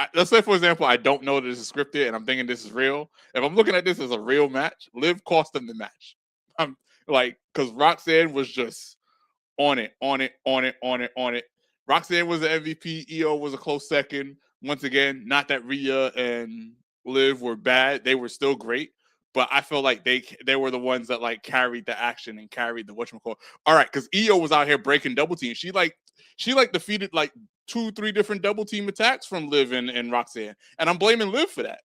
that this is scripted and I'm thinking this is real. If I'm looking at this as a real match, Liv cost them the match. I'm like, because Roxanne was just on it. Roxanne was the MVP. Io was a close second. Once again, not that Rhea and Liv were bad. They were still great. But I feel like they were the ones that like carried the action and carried the whatchamacallit. All right, because Io was out here breaking double team. She defeated like 2-3 different double team attacks from Liv and Roxanne. And I'm blaming Liv for that.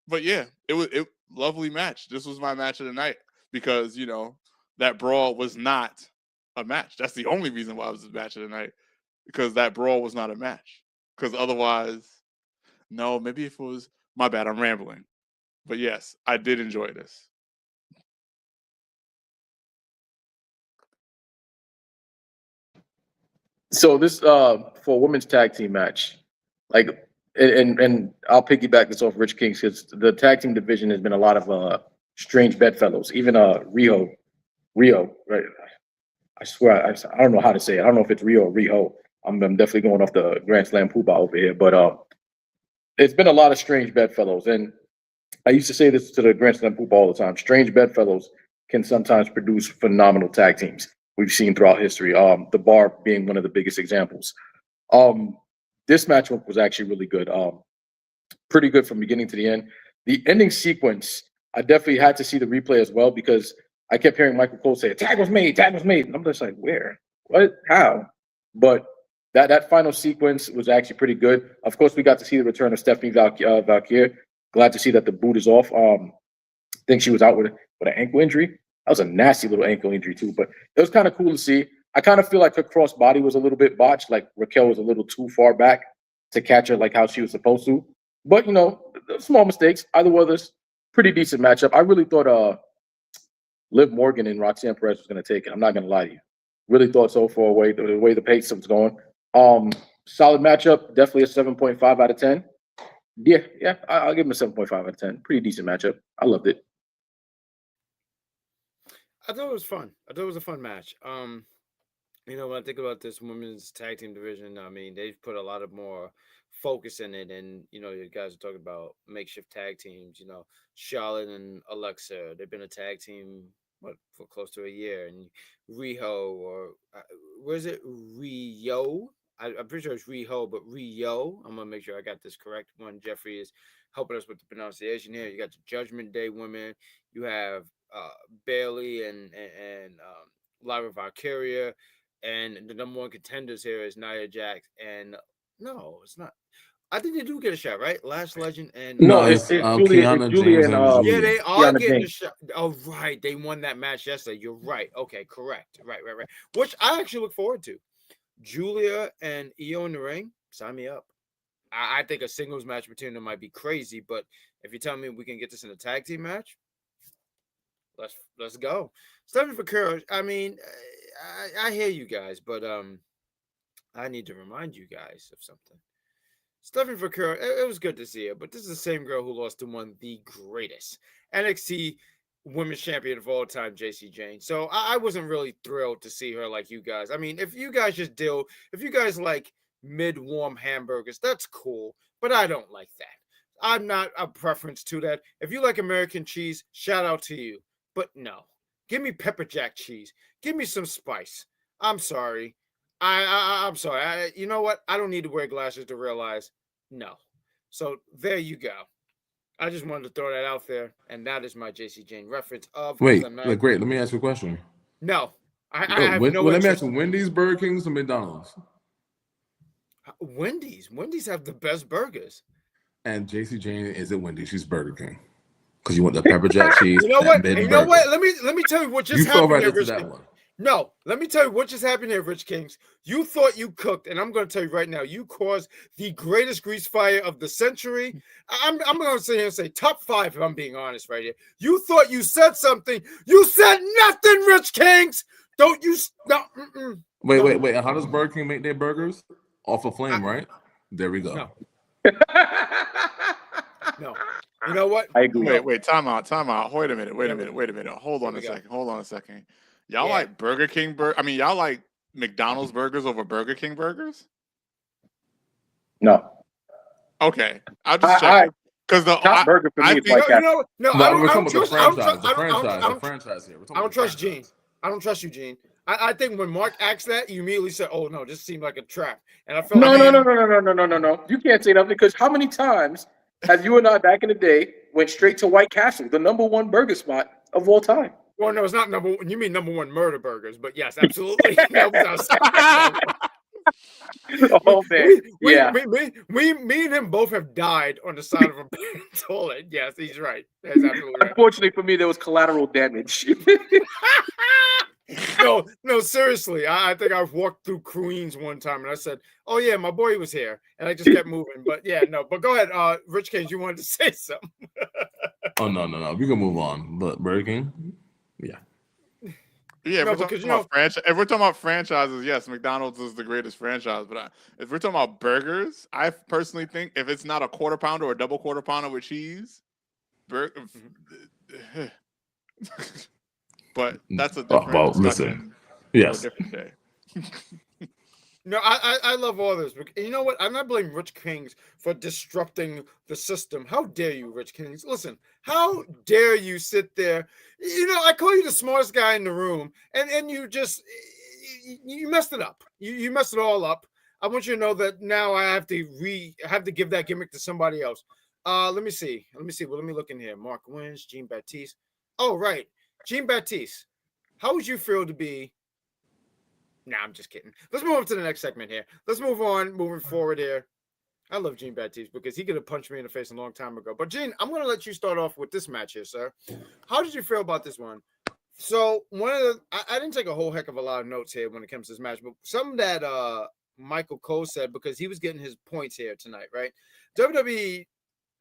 But yeah, it was lovely match. This was my match of the night because that brawl was not a match. That's the only reason why it was a match of the night, because that brawl was not a match. Because otherwise, no, maybe if it was, my bad, I'm rambling. But yes, I did enjoy this. So this for a women's tag team match, like, and I'll piggyback this off Rich King's, because the tag team division has been a lot of strange bedfellows. Even Rhyo, right? I swear I don't know how to say it. I don't know if it's Rhyo or Rhiyo. I'm definitely going off the Grand Slam poobah over here, but it's been a lot of strange bedfellows. And I used to say this to the Grand Slam poobah all the time. Strange bedfellows can sometimes produce phenomenal tag teams. We've seen throughout history. The Bar being one of the biggest examples. This matchup was actually really good. Pretty good from beginning to the end. The ending sequence, I definitely had to see the replay as well, because I kept hearing Michael Cole say, "Tag was made, tag was made." And I'm just like, where? What? How? But that final sequence was actually pretty good. Of course, we got to see the return of Stephanie Valkyrie. Glad to see that the boot is off. I think she was out with an ankle injury. That was a nasty little ankle injury too, but it was kind of cool to see. I kind of feel like her cross body was a little bit botched, like Raquel was a little too far back to catch her like how she was supposed to. But, you know, small mistakes. Either way, this pretty decent matchup. I really thought Liv Morgan and Roxanne Perez was going to take it. I'm not going to lie to you. Really thought so for the way the pace was going. Solid matchup. Definitely a 7.5 out of 10. Yeah, I'll give him a 7.5 out of 10. Pretty decent matchup. I loved it. I thought it was fun. I thought it was a fun match. You know, when I think about this women's tag team division, I mean, they've put a lot of more focus in it. And, you know, you guys are talking about makeshift tag teams, you know, Charlotte and Alexa, they've been a tag team, for close to a year. And Rhiyo, or where's it? Rhiyo? I'm pretty sure it's Rhiyo, but Rhiyo. I'm going to make sure I got this correct. One, Jeffrey is helping us with the pronunciation here. You got the Judgment Day women. You have Bailey and Lyra Valkyria. And the number one contenders here is Nia Jax. And no, it's not. I think they do get a shot, right? Last Legend and no, it's Julia and yeah, they are Kiana getting James. a shot. Oh, right, they won that match yesterday. You're right. Okay, correct. Right. Which I actually look forward to. Julia and Io in the ring, sign me up. I think a singles match between them might be crazy, but if you tell me we can get this in a tag team match, let's go. Stephanie Vaquero, I mean, I hear you guys, but I need to remind you guys of something. Stephanie Vaquero, it was good to see her, but this is the same girl who lost to one of the greatest NXT Women's Champion of all time, JC Jane. So I wasn't really thrilled to see her like you guys. I mean, if you guys like mid-warm hamburgers, that's cool, but I don't like that. I'm not a preference to that. If you like American cheese, shout out to you. But no, give me pepper jack cheese. Give me some spice. I'm sorry. I'm sorry. You know what? I don't need to wear glasses to realize no. So there you go. I just wanted to throw that out there, and that is my JC Jane reference of. Wait, great. Let me ask you a question. No, I have no. Let me ask you: Wendy's, Burger King's, or McDonald's? Wendy's have the best burgers. And JC Jane is at Wendy's. She's Burger King because you want the pepper jack cheese. You know what? Let me tell you what just happened right there, into Rich that King. one. No, let me tell you what just happened here, Rich Kings. You thought you cooked, and I'm going to tell you right now, you caused the greatest grease fire of the century. I'm going to sit here and say top 5 if I'm being honest right here. You thought you said something. You said nothing, Rich Kings. Don't you? No. Wait. How does Burger King make their burgers? Off a flame, right? There we go. No. You know what? I agree. Wait. Time out. Wait a minute. Hold on a second. Y'all like Burger King y'all like McDonald's burgers over Burger King burgers? No. Okay. I'll just check. Because the top burger for me is like that. No, we're talking about the franchise here. I don't trust Gene. I don't trust you, Gene. I think when Mark asked that, you immediately said, "Oh no, this seemed like a trap." And I felt no. You can't say nothing because how many times have you and I back in the day went straight to White Castle, the #1 burger spot of all time? Well, no, it's not number one. You mean #1 murder burgers, but yes, absolutely. Oh man, me and him both have died on the side of a toilet. Yes, he's right. That's absolutely right. Unfortunately for me, there was collateral damage. No, seriously. I think I walked through Queens one time and I said, "Oh yeah, my boy was here," and I just kept moving. But yeah, no. But go ahead, Rich Cage, you wanted to say something? Oh no. We can move on. But Burger King, yeah. Yeah, if we're talking about franchises, yes, McDonald's is the greatest franchise. But if we're talking about burgers, I personally think if it's not a quarter pounder or a double quarter pounder with cheese, but that's a different discussion. Yes. A different day. No, I love all this. You know what? I'm not blaming Rich Kings for disrupting the system. How dare you, Rich Kings? Listen, how dare you sit there? You know, I call you the smartest guy in the room, and you just you messed it up. You messed it all up. I want you to know that now I have to give that gimmick to somebody else. Let me see. Well, let me look in here. Mark wins. Jean Baptiste. Oh, right. Jean Baptiste. How would you feel to be? Nah, I'm just kidding. Let's move on to the next segment here. Let's move on, moving forward here. I love Jean Baptiste because he could have punched me in the face a long time ago. But Gene, I'm going to let you start off with this match here, sir. How did you feel about this one? So one of the, I didn't take a whole heck of a lot of notes here when it comes to this match, but something that Michael Cole said, because he was getting his points here tonight, right? WWE,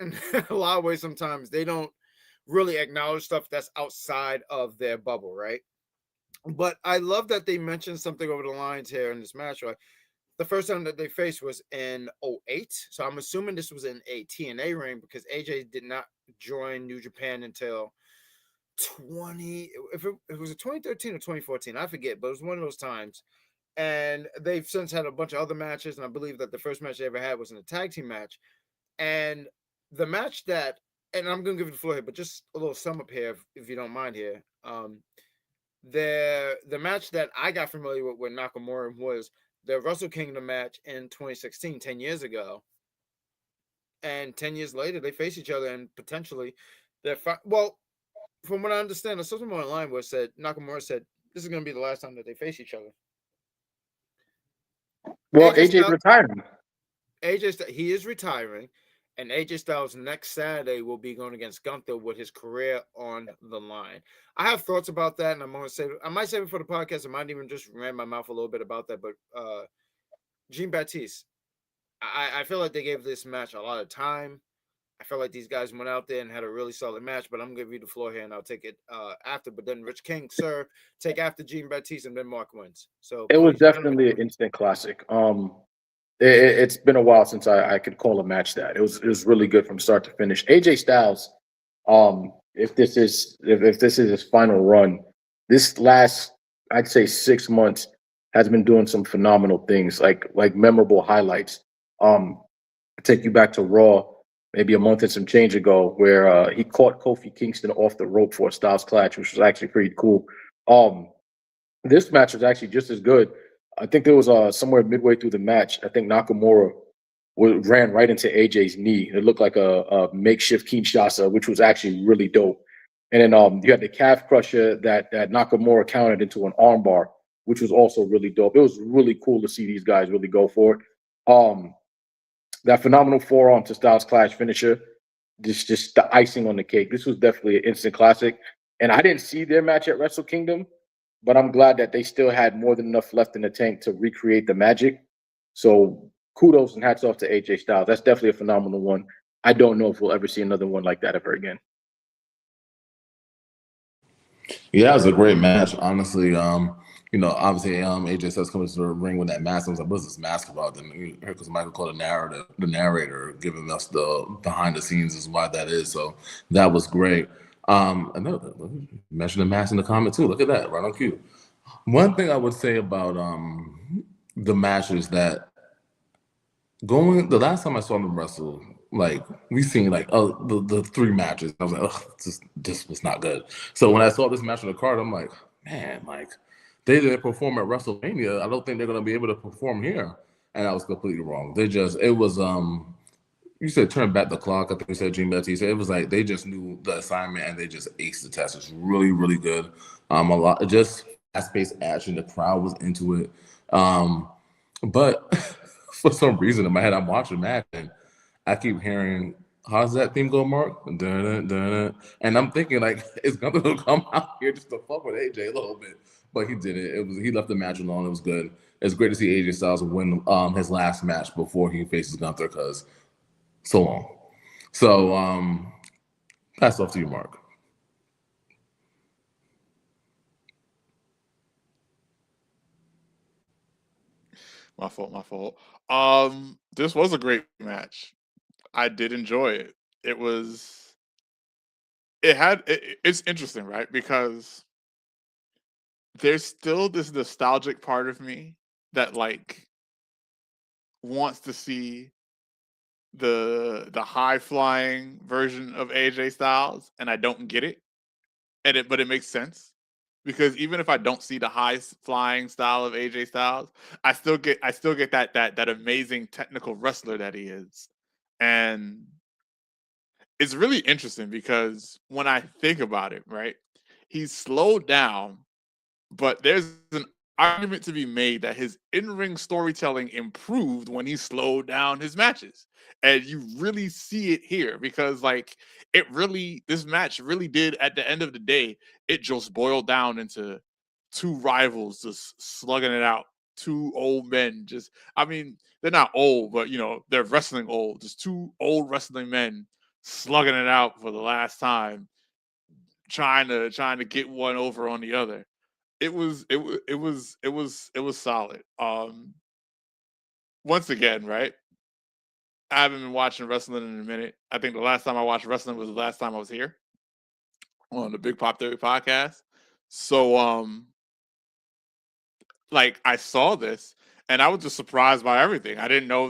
in a lot of ways, sometimes they don't really acknowledge stuff that's outside of their bubble, right? But I love that they mentioned something over the lines here in this match, right? The first time that they faced was in 2008. So I'm assuming this was in a TNA ring because AJ did not join New Japan until if it was a 2013 or 2014, I forget, but it was one of those times. And they've since had a bunch of other matches, and I believe that the first match they ever had was in a tag team match. And the match that, and I'm gonna give it the floor here, but just a little sum up here, if you don't mind here. The match that I got familiar with Nakamura was the Wrestle Kingdom match in 2016, 10 years ago. And 10 years later, they face each other, and potentially well, from what I understand, there's something online where it said Nakamura said this is going to be the last time that they face each other. Well, AJ's retiring. He is retiring, and AJ Styles next Saturday will be going against Gunther with his career on the line. I have thoughts about that, and I might save it for the podcast. I might even just ran my mouth a little bit about that. But Jean Baptiste, I feel like they gave this match a lot of time. I felt like these guys went out there and had a really solid match, but I'm going to give you the floor here, and I'll take it after. But then Rich King, sir, take after Jean Baptiste, and then Mark wins. So it was definitely an instant classic. It's been a while since I could call a match that. It was really good from start to finish. AJ Styles, if this is his final run, this last, I'd say, 6 months has been doing some phenomenal things, like memorable highlights. Take you back to Raw, maybe a month and some change ago, where he caught Kofi Kingston off the rope for a Styles Clash, which was actually pretty cool. This match was actually just as good. I think there was somewhere midway through the match, I think Nakamura ran right into AJ's knee. It looked like a makeshift Kinshasa, which was actually really dope. And then you had the calf crusher that Nakamura countered into an armbar, which was also really dope. It was really cool to see these guys really go for it. That phenomenal forearm to Styles Clash finisher, just the icing on the cake. This was definitely an instant classic. And I didn't see their match at Wrestle Kingdom, but I'm glad that they still had more than enough left in the tank to recreate the magic. So kudos and hats off to AJ Styles. That's definitely a phenomenal one. I don't know if we'll ever see another one like that ever again. Yeah, it was a great match, honestly. Obviously, AJ Styles comes to the ring with that mask. I was like, what's this mask about? And here comes Michael Cole, the narrator, giving us the behind the scenes is why that is. So that was great. Another mention the mask in the comment too. Look at that, right on cue. One thing I would say about the match is that the last time I saw them wrestle, like we seen the 3 matches. I was like, oh, this was not good. So when I saw this match on the card, I'm like, man, they didn't perform at WrestleMania. I don't think they're gonna be able to perform here. And I was completely wrong. It was you said turn back the clock. I think you said Jean Baptiste. It was like they just knew the assignment and they just aced the test. It's really, really good. A lot just fast-paced action. The crowd was into it. But for some reason in my head, I'm watching the match and I keep hearing, how's that theme go, Mark? Dun, dun, dun. And I'm thinking it's gonna come out here just to fuck with AJ a little bit. But he did it. He left the match alone. It was good. It's great to see AJ Styles win his last match before he faces Gunther because so long. So pass off to you, Mark. My fault. This was a great match. I did enjoy it. It's interesting, right? Because there's still this nostalgic part of me that wants to see the high flying version of AJ Styles, and I don't get it. But it makes sense because even if I don't see the high flying style of AJ Styles, I still get that amazing technical wrestler that he is. And it's really interesting because when I think about it, right, he's slowed down, but there's an argument to be made that his in-ring storytelling improved when he slowed down his matches. And you really see it here because like this match really did at the end of the day, it just boiled down into two rivals just slugging it out. Two old men they're not old, but they're wrestling old. Just two old wrestling men slugging it out for the last time, trying to get one over on the other. It was solid. Once again, right? I haven't been watching wrestling in a minute. I think the last time I watched wrestling was the last time I was here on the Big Pop Theory podcast. So like I saw this and I was just surprised by everything. I didn't know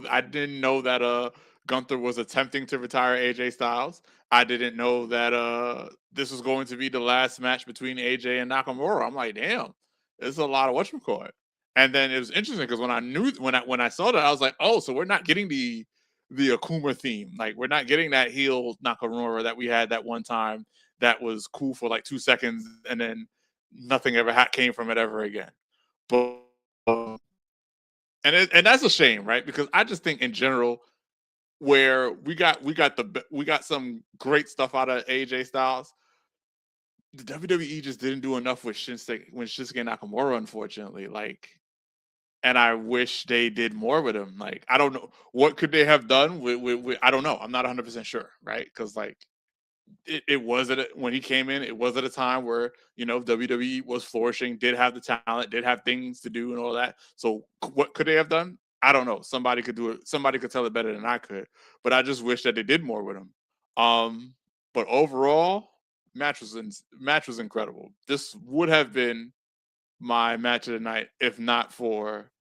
that Gunther was attempting to retire AJ Styles. I didn't know that this was going to be the last match between AJ and Nakamura. I'm like, damn, this is a lot of whatchamacallit. And then it was interesting because when I saw that, I was like, oh, so we're not getting the Akuma theme. Like we're not getting that heel Nakamura that we had that one time that was cool for like 2 seconds and then nothing ever came from it ever again. But and that's a shame, right? Because I just think in general, where we got some great stuff out of AJ Styles, the WWE just didn't do enough with Shinsuke Nakamura, unfortunately. Like, and I wish they did more with him. Like, I don't know what could they have done with I don't know. I'm not 100% sure, right? Because like it was when he came in, it was at a time where WWE was flourishing, did have the talent, did have things to do and all that. So what could they have done? I don't know. Somebody could do it. Somebody could tell it better than I could. But I just wish that they did more with him. But overall, match was incredible. This would have been my match of the night if not for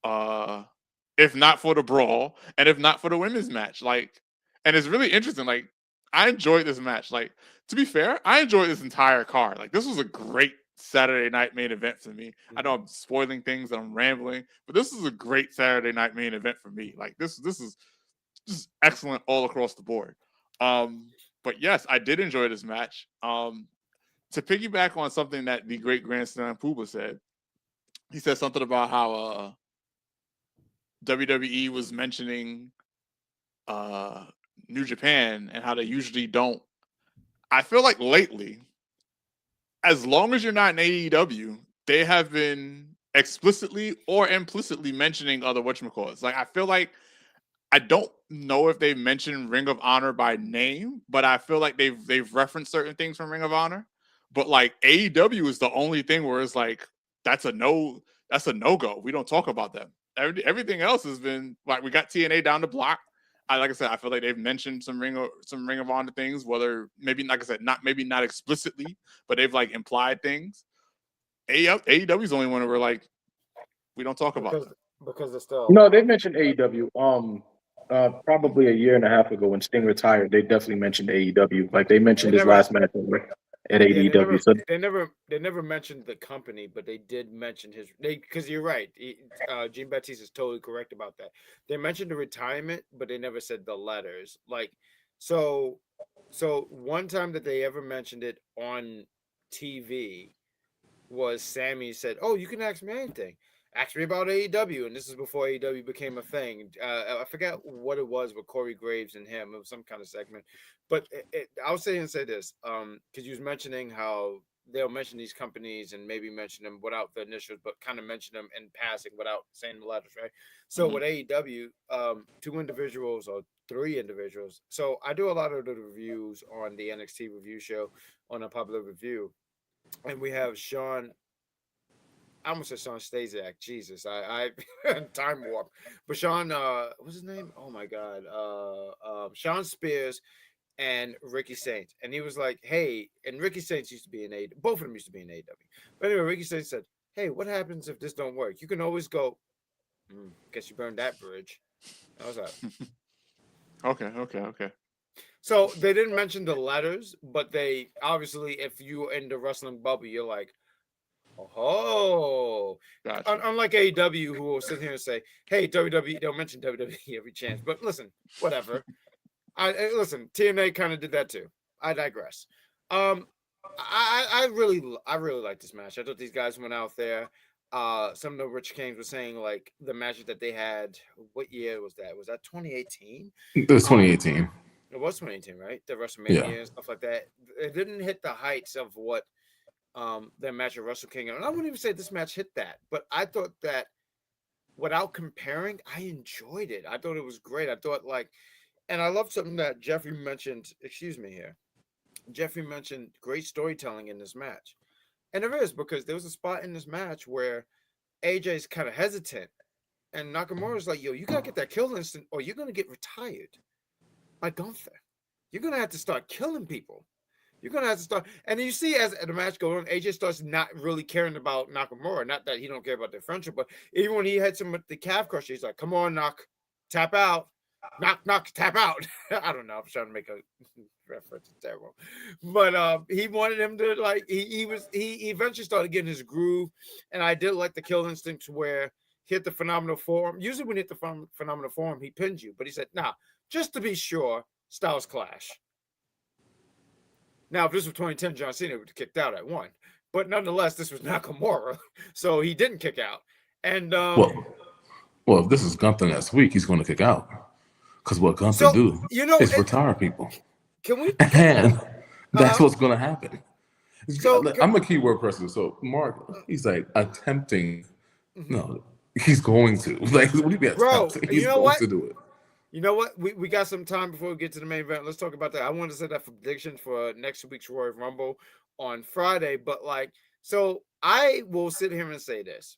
the brawl and if not for the women's match. Like, and it's really interesting. Like, I enjoyed this match. Like, to be fair, I enjoyed this entire card. Like, this was a great Saturday night main event for me. I know I'm spoiling things and I'm rambling, but this is a great Saturday night main event for me. Like, this is just excellent all across the board. But yes, I did enjoy this match. To piggyback on something that the great Grand Slam Pooba said, he said something about how WWE was mentioning New Japan and how they usually don't. I feel like lately, as long as you're not in AEW, they have been explicitly or implicitly mentioning other whatchamacallits. Like, I feel like I don't know if they mentioned Ring of Honor by name, but I feel like they've referenced certain things from Ring of Honor. But like AEW is the only thing where it's like that's a no-go. We don't talk about them. Everything else has been like we got TNA down the block. Like I said, I feel like they've mentioned some Ring of Honor things, whether maybe like I said, not explicitly, but they've like implied things. AEW is the only one where we're like we don't talk about them. Because they're still No, they mentioned AEW. Probably a year and a half ago when Sting retired, they definitely mentioned AEW. Like they mentioned his last match at AEW. They never mentioned the company, but they did mention because you're right. Gene Baptiste is totally correct about that. They mentioned the retirement, but they never said the letters. Like, so one time that they ever mentioned it on TV was Sami said, "Oh, you can ask me anything. Ask me about AEW," and this is before AEW became a thing. I forget what it was with Corey Graves and him. It was some kind of segment, but I'll say this, because you was mentioning how they'll mention these companies and maybe mention them without the initials, but kind of mention them in passing without saying the letters, right? So with AEW, 2 individuals or 3 individuals. So I do a lot of the reviews on the NXT review show on a Popular Review, and we have Sean. I almost said Sean Stasiak. Jesus, I time warp. But Sean, what's his name? Oh my God, Sean Spears and Ricky Saints, and he was like, "Hey," and Ricky Saints used to be in AEW. Both of them used to be in AEW. But anyway, Ricky Saints said, "Hey, what happens if this don't work? You can always go. Guess you burned that bridge." I was like, Okay. So they didn't mention the letters, but they obviously, if you're in the wrestling bubble, you're like, oh, gotcha. Unlike AEW, who will sit here and say, "Hey, WWE," they'll mention WWE every chance. But listen, whatever. Listen. TNA kind of did that too. I digress. I really like this match. I thought these guys went out there. some of the Rich Kings were saying like the matches that they had. What year was that? Was that 2018? It was 2018. It was 2018, right? The WrestleMania Yeah. and stuff like that. It didn't hit the heights of what their match at Wrestle Kingdom. And I wouldn't even say this match hit that, but I thought that without comparing, I enjoyed it. I thought it was great. I thought and I love something that Jeffrey mentioned. Excuse me here. Jeffrey mentioned great storytelling in this match. And there is, because there was a spot in this match where AJ's kind of hesitant. And Nakamura's like, yo, you got to get that kill instant or you're going to get retired by Gunther. You're going to have to start killing people. You're going to have to start. And then you see as the match goes on, AJ starts not really caring about Nakamura. Not that he don't care about their friendship, but even when he had some with the calf crusher, he's like, come on, knock, tap out. Knock, tap out. I don't know. I'm trying to make a reference. It's terrible. But he wanted him to he eventually started getting his groove. And I did like the kill instinct where he hit the phenomenal form. Usually when he hit the phenomenal form, he pins you. But he said, nah, just to be sure, Styles clash. Now, if this was 2010, John Cena would have kicked out at 1. But nonetheless, this was Nakamura. So he didn't kick out. And well, if this is Gunther next week, he's going to kick out. Because what Gunther do is retire people. Can we? And that's what's going to happen. So I'm a keyword person. So Mark, he's like attempting. No, he's going to. Like, what do you mean attempting? He's going to do it. You know what? We got some time before we get to the main event. Let's talk about that. I wanted to set that for prediction for next week's Royal Rumble on Friday. But so I will sit here and say this.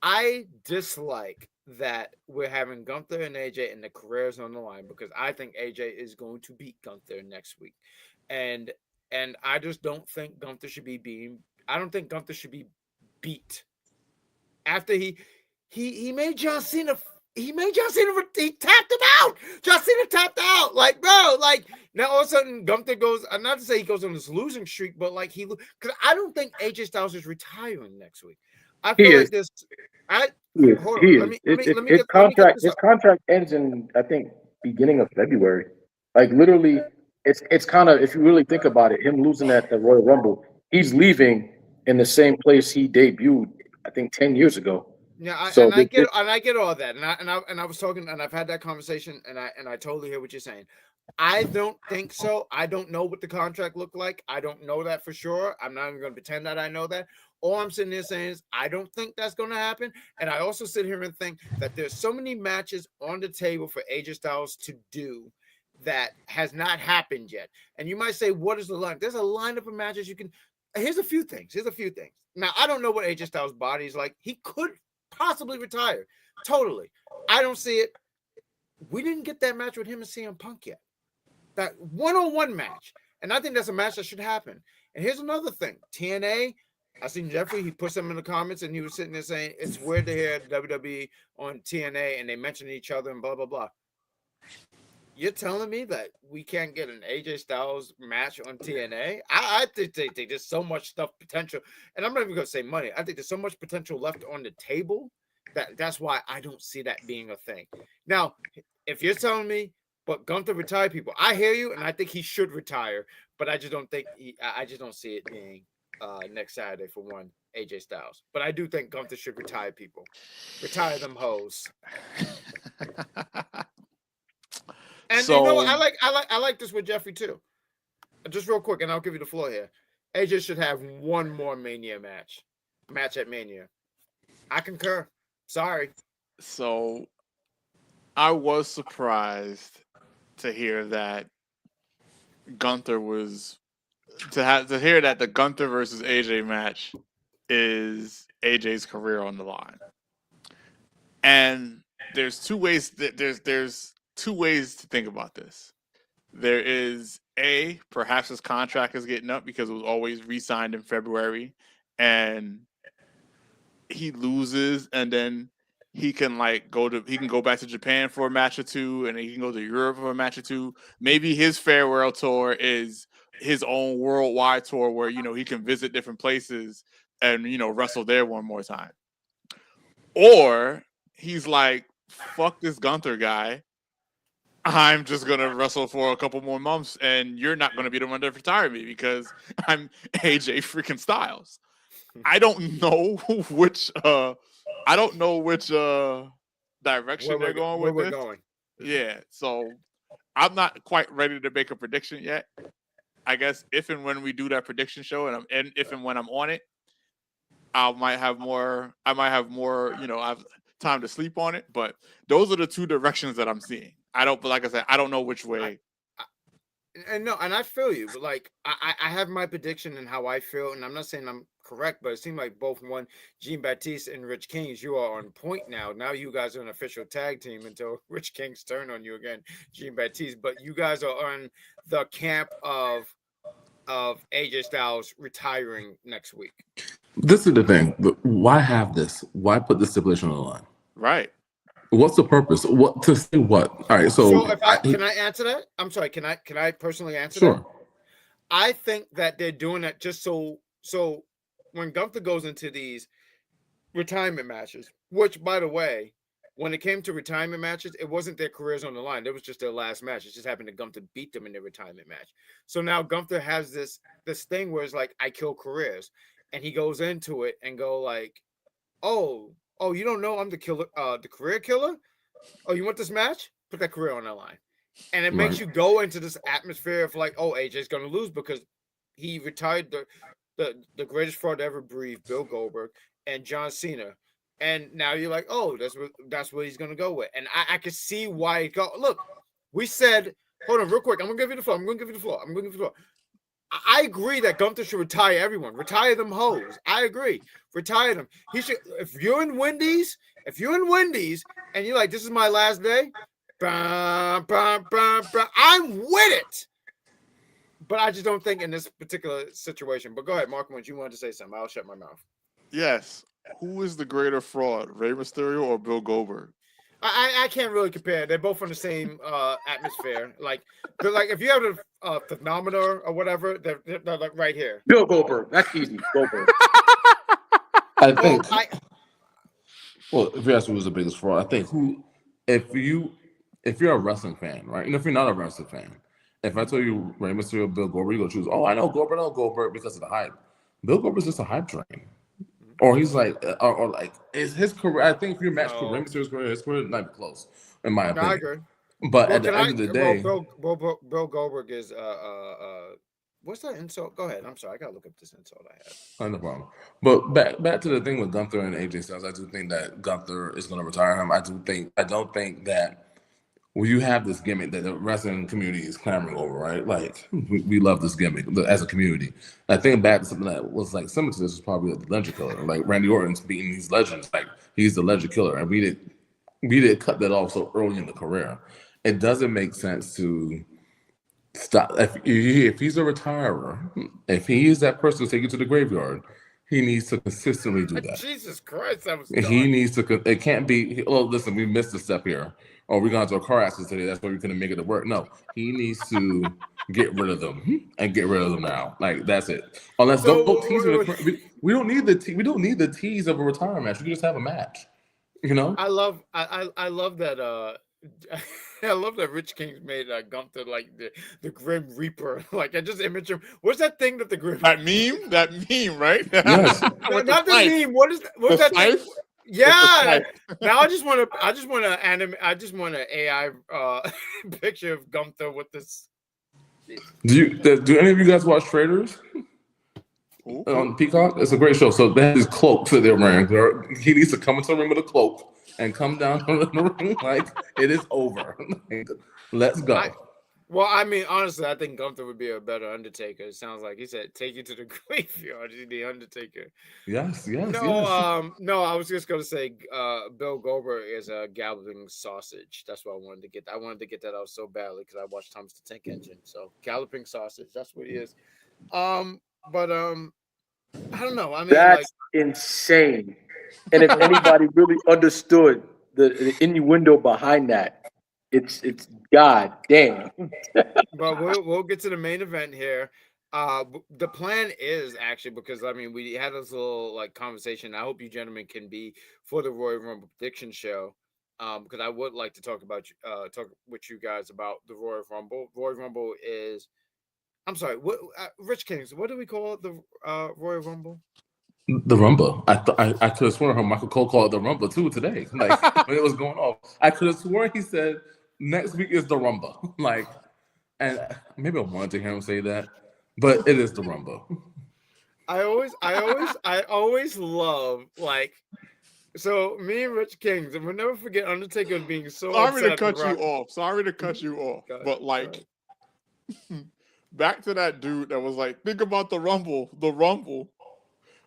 I dislike that we're having Gunther and AJ and the careers on the line because I think AJ is going to beat Gunther next week. And I just don't think Gunther should be beat. After he made John Cena he tapped him out. John Cena tapped out. Now all of a sudden Gunther goes, not to say he goes on this losing streak, but because I don't think AJ Styles is retiring next week. I feel like this. His contract ends in, I think, beginning of February. Literally, it's kind of, if you really think about it, him losing at the Royal Rumble, he's leaving in the same place he debuted, I think, 10 years ago. Yeah, I get all that, and I was talking, and I've had that conversation, and I totally hear what you're saying. I don't think so. I don't know what the contract looked like. I don't know that for sure. I'm not even going to pretend that I know that. All I'm sitting there saying is I don't think that's going to happen. And I also sit here and think that there's so many matches on the table for AJ Styles to do that has not happened yet. And you might say, what is the line? There's a lineup of matches you can. Here's a few things. Now, I don't know what AJ Styles' body is like. He could possibly retire. Totally. I don't see it. We didn't get that match with him and CM Punk yet. That one-on-one match. And I think that's a match that should happen. And here's another thing. TNA, I seen Jeffrey, he put some in the comments and he was sitting there saying it's weird to hear WWE on TNA and they mention each other and blah, blah, blah. You're telling me that we can't get an AJ Styles match on TNA? I think there's so much stuff potential. And I'm not even going to say money. I think there's so much potential left on the table that's why I don't see that being a thing. Now, if you're telling me, but Gunther retired people, I hear you, and I think he should retire, but I just don't think I just don't see it being next Saturday for one AJ Styles. But I do think Gunther should retire people, retire them hoes. And so, you know what? I like this with Jeffrey too. Just real quick, and I'll give you the floor here. AJ should have one more Mania match at Mania. I concur. Sorry. So I was surprised to hear that Gunther was to hear that the Gunther versus AJ match is AJ's career on the line. And there's two ways there's two ways to think about this. There is perhaps his contract is getting up because it was always re-signed in February and he loses and then he can go back to Japan for a match or two and he can go to Europe for a match or two. Maybe his farewell tour is his own worldwide tour where, he can visit different places and, wrestle there one more time. Or he's like, fuck this Gunther guy. I'm just going to wrestle for a couple more months and you're not going to be the one to retire me because I'm AJ freaking Styles. I don't know which direction they're going where with we're this. going. Yeah, so I'm not quite ready to make a prediction yet. I guess if and when we do that prediction show, and if and when I'm on it, I might have more. I have time to sleep on it. But those are the two directions that I'm seeing. But like I said, I don't know which way. And I feel you, but like I have my prediction and how I feel, and I'm not saying I'm correct, but it seemed like both Jean Baptiste and Rich Kings, you are on point now. Now you guys are an official tag team until Rich King's turn on you again, Jean Baptiste. But you guys are on the camp of AJ Styles retiring next week. This is the thing. Why have this? Why put the stipulation on the line? Right. What's the purpose? What to say? What? All right. So if can I answer that? I'm sorry. Can I personally answer sure. that? I think that they're doing that just so when Gunther goes into these retirement matches, which by the way, when it came to retirement matches, it wasn't their careers on the line. It was just their last match. It just happened to Gunther beat them in their retirement match. So now Gunther has this thing where it's like, I kill careers. And he goes into it and go like, oh, you don't know I'm the killer, the career killer? Oh, you want this match? Put that career on the line. And it makes you go into this atmosphere of like, oh, AJ's going to lose because he retired the greatest fraud to ever breathe, Bill Goldberg and John Cena. And now you're like, oh, that's what he's going to go with. And I can see why it go. Look, we said, hold on real quick. I'm going to give you the floor. I agree that Gunther should retire everyone. Retire them hoes. I agree. Retire them. He should. If you're in Wendy's and you're like, this is my last day, I'm with it. But I just don't think in this particular situation. But go ahead, Mark, once you wanted to say something, I'll shut my mouth. Yes. Who is the greater fraud, Rey Mysterio or Bill Goldberg? I can't really compare. They're both from the same atmosphere. Like if you have a thermometer or whatever, they're like right here. Bill Goldberg. That's easy. Goldberg. I think. Well, if you ask who's the biggest fraud, I think if you're a wrestling fan, right? And if you're not a wrestling fan, if I tell you Rey Mysterio, Bill Goldberg, you go choose. Oh, I know Goldberg because of the hype. Bill Goldberg's just a hype train. Or he's like, or like, is his career? I think if you match Rey Mysterio's career, his career might be close, in my opinion. I agree. But at the end of the day, Bill Goldberg is what's that insult? Go ahead. I'm sorry, I gotta look up this insult I have. No problem. But back to the thing with Gunther and AJ Styles, I do think that Gunther is going to retire him. I don't think that when you have this gimmick that the wrestling community is clamoring over, right? Like we love this gimmick as a community. I think back to something that was like similar to this was probably the Legend Killer, like Randy Orton's beating these legends, like he's the Legend Killer, and we didn't cut that off so early in the career. It doesn't make sense to stop if he's a retirer. If he is that person to take you to the graveyard, he needs to consistently do that. Jesus Christ, that was. He needs to. It can't be. Oh, listen, we missed a step here. Oh, we're going to a car accident today. That's why we couldn't make it to work. No, he needs to get rid of them and get rid of them now. Like that's it. Unless don't tease we don't need the we don't need the tease of a retirement match. We can just have a match. You know. I love that. I love that Rich King made Gunther like the Grim Reaper. Like I just image him. What's that thing that the Grim? That meme, right? Yes. Not the meme. What's that thing? Yeah. Now I just want to AI picture of Gunther with this. Do any of you guys watch Traders? On Peacock? It's a great show. So that is cloaks that they're wearing. He needs to come into the ring with a cloak and come down the ring like it is over. Let's go. Well, I mean, honestly, I think Gunther would be a better Undertaker. It sounds like he said, "Take you to the graveyard." The Undertaker. Yes. No, I was just gonna say, Bill Goldberg is a galloping sausage. That's what I wanted to get. I wanted to get that out so badly because I watched Thomas the Tank Engine. So, galloping sausage. That's what he is. But I don't know. I mean, that's insane. And if anybody really understood the innuendo behind that, it's god damn. But we'll get to the main event here. The plan is actually, because I mean we had this little like conversation. I hope you gentlemen can be for the Royal Rumble prediction show. Because I would like to talk with you guys about the Royal Rumble. Royal Rumble is, I'm sorry, what Rich Kings, what do we call it, the Royal Rumble? The Rumba. I could have sworn her Michael Cole called it the Rumba too today. Like when it was going off, I could have sworn he said next week is the Rumba. Like, and maybe I wanted to hear him say that, but it is the Rumba. I always love like. So me and Rich Kings, and we'll never forget Undertaker being so Sorry to upset. cut you off. Sorry to cut you off. Go ahead, But go like, back to that dude that was like, think about the Rumble, the Rumble.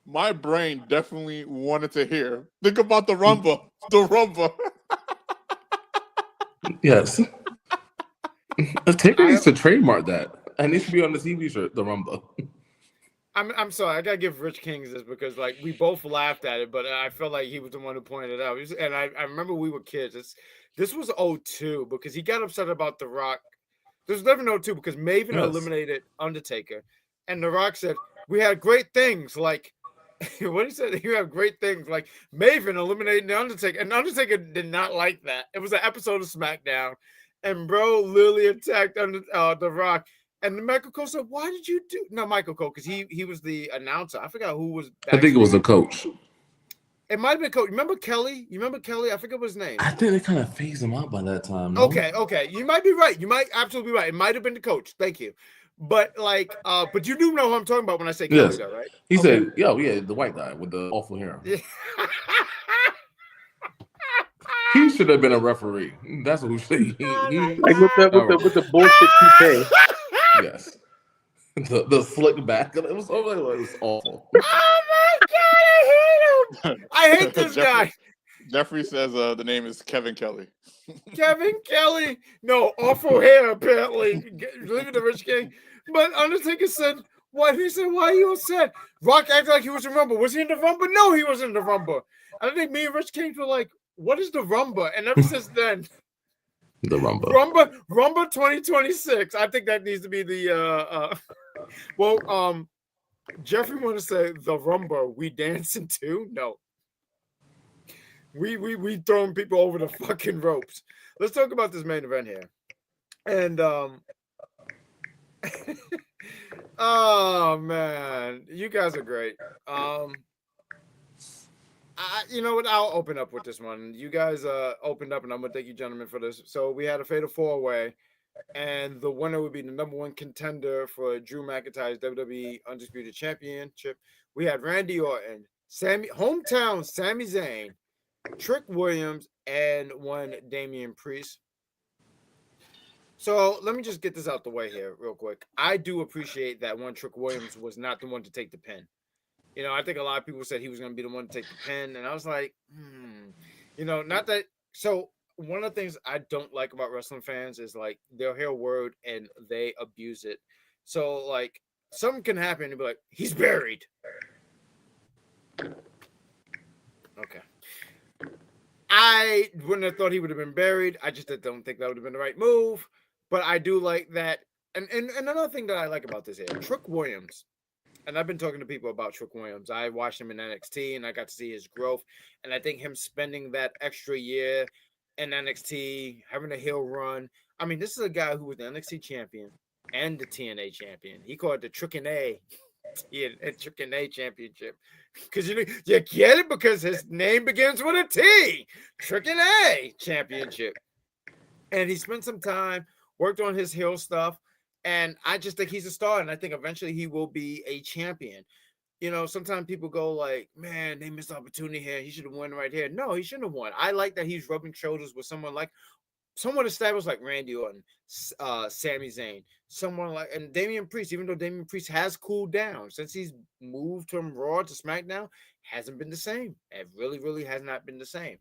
My brain definitely wanted to hear. Think about the Rumba, the Rumba. Yes. Taker needs to trademark that. And it should be on the TV shirt, the Rumba. I'm sorry, I gotta give Rich Kings this because like we both laughed at it, but I felt like he was the one who pointed it out. And I remember we were kids. This was 02 because he got upset about The Rock. This was definitely 02 because Maven eliminated Undertaker, and The Rock said we had great things like what he said. You have great things like Maven eliminating the Undertaker, and Undertaker did not like that. It was an episode of SmackDown, and bro literally attacked The Rock. And Michael Cole said, "Why did you do?" No, Michael Cole, because he was the announcer. I forgot who was. I think it was a coach. It might have been coach. Remember Kelly? You remember Kelly? I forget what his name. I think they kind of phased him out by that time. No? Okay. You might be right. You might absolutely be right. It might have been the coach. Thank you. But like, but you do know who I'm talking about when I say Kelly, though, right? He said, "Yo, yeah, the white guy with the awful hair." Yeah. He should have been a referee. That's who should. Like with the bullshit toupee. Yes. The slick back. It was awful. Oh my god, I hate him. I hate this guy. Jeffrey says the name is Kevin Kelly. Kevin Kelly. No, awful hair, apparently. Leave it to Rich King. But Undertaker said, what? He said, why are you upset? Rock acted like he was in Rumble. Was he in the Rumble? No, he wasn't in the Rumble. I think me and Rich King were like, what is the Rumble? And ever since then, the Rumba. Rumba 2026. I think that needs to be the Jeffrey want to say the Rumba we dancing to? No. We throwing people over the fucking ropes. Let's talk about this main event here. And oh man, you guys are great. You know what? I'll open up with this one. You guys opened up, and I'm gonna thank you, gentlemen, for this. So we had a fatal 4-way, and the winner would be the #1 contender for Drew McIntyre's WWE Undisputed Championship. We had Randy Orton, hometown Sami Zayn, Trick Williams, and one Damian Priest. So let me just get this out the way here real quick. I do appreciate that one Trick Williams was not the one to take the pin. You know, I think a lot of people said he was going to be the one to take the pin, and I was like, you know, not that. So one of the things I don't like about wrestling fans is like they'll hear a word and they abuse it. So like something can happen and be like, he's buried. Okay. I wouldn't have thought he would have been buried. I just don't think that would have been the right move. But I do like that. And another thing that I like about this here, Trick Williams. And I've been talking to people about Trick Williams. I watched him in NXT, and I got to see his growth. And I think him spending that extra year in NXT, having a heel run. I mean, this is a guy who was the NXT champion and the TNA champion. He called it the Trick and A. Yeah, Trick and A championship. Because you get it because his name begins with a T. Trick and A championship. And he spent some time, worked on his heel stuff. And I just think he's a star, and I think eventually he will be a champion. You know, sometimes people go like, man, they missed opportunity here. He should have won right here. No, he shouldn't have won. I like that he's rubbing shoulders with someone established like Randy Orton, Sami Zayn, someone like, and Damian Priest, even though Damian Priest has cooled down since he's moved from Raw to SmackDown, hasn't been the same. It really, really has not been the same.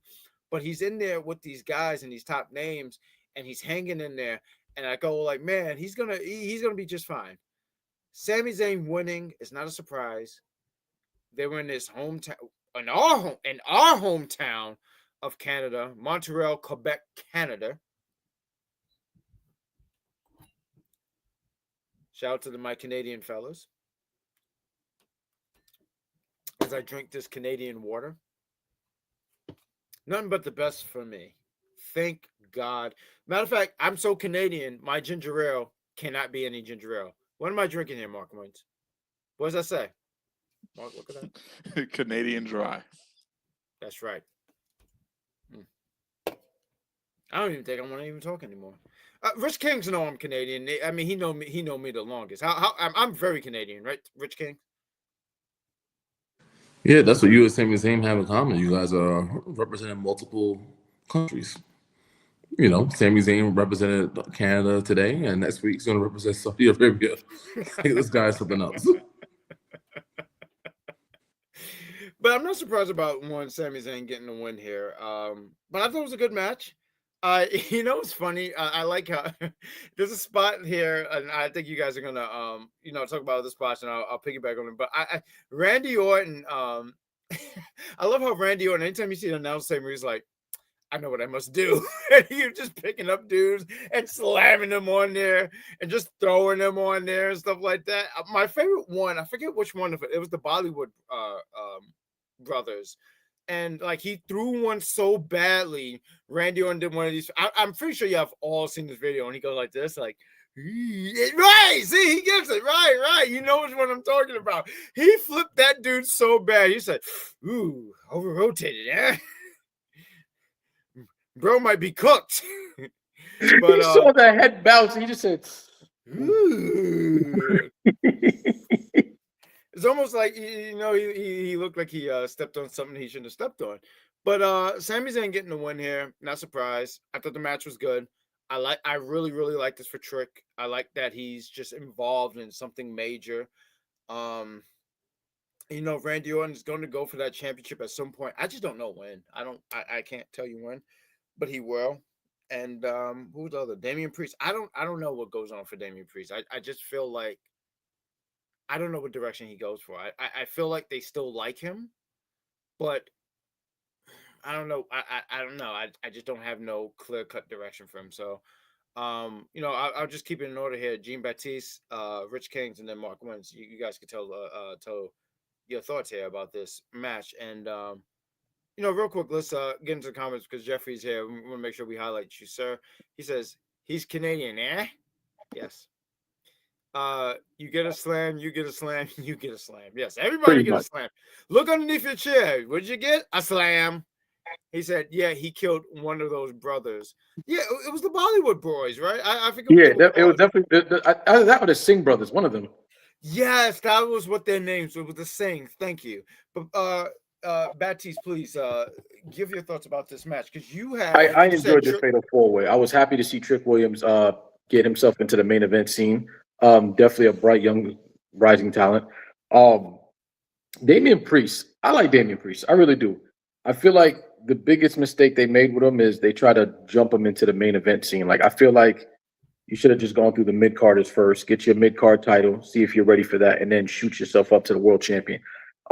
But he's in there with these guys and these top names, and he's hanging in there. And I go like, man, he's gonna be just fine. Sami Zayn winning is not a surprise. They were in his hometown, in our hometown of Canada, Montreal, Quebec, Canada. Shout out to my Canadian fellas. As I drink this Canadian water. Nothing but the best for me. Thank God. Matter of fact, I'm so Canadian, my ginger ale cannot be any ginger ale. What am I drinking here, Mark Wins? What does that say? Mark, look at that. Canadian dry. That's right. I don't even think I want to even talk anymore. Rich Kings know I'm Canadian. I mean, he know me the longest. I'm very Canadian, right, Rich King? Yeah, that's what you and Sami Zayn have in common. You guys are representing multiple countries. You know, Sami Zayn represented Canada today, and next week he's going to represent Saudi Arabia. Like, this guy's something else. But I'm not surprised about Sami Zayn getting the win here. But I thought it was a good match. You know, it's funny. I like how there's a spot here, and I think you guys are gonna, talk about other spots, and I'll piggyback on it. But Randy Orton, I love how Randy Orton, anytime you see an announcer, he's like, I know what I must do. And you're just picking up dudes and slamming them on there and just throwing them on there and stuff like that. My favorite one, I forget which one of it was the Bollywood brothers. And like he threw one so badly, Randy Orton did one of these. I'm pretty sure you have all seen this video, and he goes like this, like, right, see, he gets it, right. You know which one I'm talking about. He flipped that dude so bad. He said, ooh, over rotated, eh? Bro might be cooked. But he saw that head bounce. He just said, ooh. It's almost like, he looked like he stepped on something he shouldn't have stepped on. But Sami Zayn getting the win here, not surprised. I thought the match was good. I really, really like this for Trick. I like that he's just involved in something major. Randy Orton is going to go for that championship at some point. I just don't know when. I can't tell you when, but he will. And who's the other? Damian Priest. I don't know what goes on for Damian Priest. I just feel like I don't know what direction he goes for. I feel like they still like him, but I don't know. I don't know. I just don't have no clear-cut direction for him. So, I'll just keep it in order here. Jean Baptiste, Rich Kings, and then Mark Wins. You guys can tell your thoughts here about this match. And, real quick, let's get into the comments because Jeffrey's here. We want to make sure we highlight you, sir. He says, he's Canadian, eh? Yes. You get a slam, you get a slam, you get a slam. Yes, everybody get a slam. Look underneath your chair. What did you get? A slam. He said, yeah, he killed one of those brothers. Yeah, it was the Bollywood boys, right? I forget. Yeah, it was definitely either that or the Singh brothers, one of them. Yes, that was what their names were. It was the Singh. Thank you. But Baptiste, please give your thoughts about this match because you have. I enjoyed the fatal four-way. I was happy to see Trick Williams get himself into the main event scene. Definitely a bright young rising talent. Damian Priest. I like Damian Priest. I really do. I feel like the biggest mistake they made with him is they try to jump him into the main event scene. Like I feel like you should have just gone through the mid-carders first, get your mid-card title, see if you're ready for that, and then shoot yourself up to the world champion.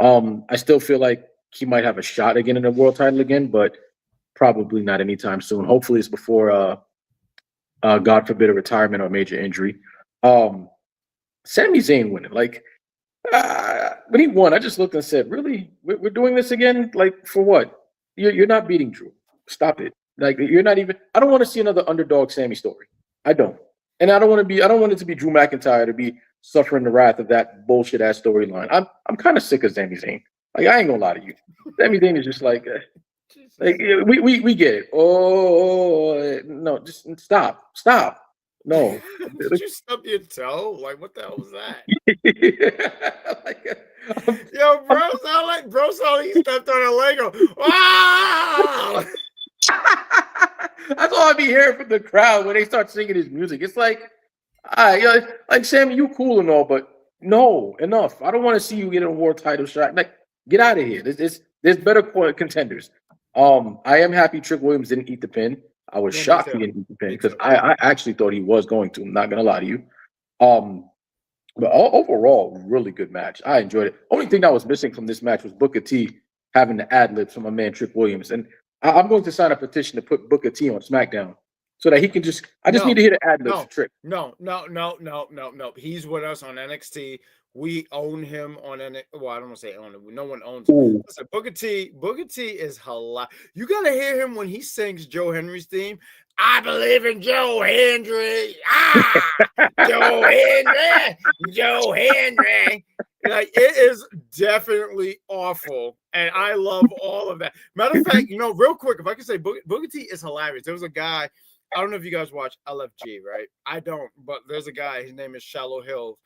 I still feel like he might have a shot again in the world title again, but probably not anytime soon. Hopefully it's before God forbid a retirement or major injury. Sami Zayn winning. Like when he won, I just looked and said, really? We're doing this again? Like for what? You're not beating Drew. Stop it. Like you're not even. I don't want to see another underdog Sami story. I don't. And I don't want it to be Drew McIntyre to be suffering the wrath of that bullshit ass storyline. I'm kind of sick of Sami Zayn. Like I ain't gonna lie to you. Sami Zayn is just like we get it. Oh no, just stop. No. Did you stub your toe? Like what the hell was that? Yo, bro saw he stepped on a Lego. Wow! That's all I be hearing from the crowd when they start singing his music. It's like, like Sammy, you cool and all, but no, enough. I don't want to see you get an award title shot. Like, get out of here. There's better contenders. I am happy Trick Williams didn't eat the pin. I was shocked he didn't eat the pin because I actually thought he was going to. I'm not gonna lie to you. But overall, really good match. I enjoyed it. Only thing that was missing from this match was Booker T having the ad-libs from my man Trick Williams. And I'm going to sign a petition to put Booker T on SmackDown so that he can just – I just need to hear the ad-libs for Trick. No. He's with us on NXT. we own him on well, I don't want to say own him. No one owns him. Ooh. Listen, Booker T is hilarious. You gotta hear him when he sings Joe Henry's theme. I believe in Joe Hendry. Joe Hendry, Joe Hendry. Like, it is definitely awful, and I love all of that. Matter of fact, real quick, if I could say, Booker T is hilarious. There was a guy, I don't know if you guys watch LFG, right? I don't, but there's a guy. His name is Shallow Hill.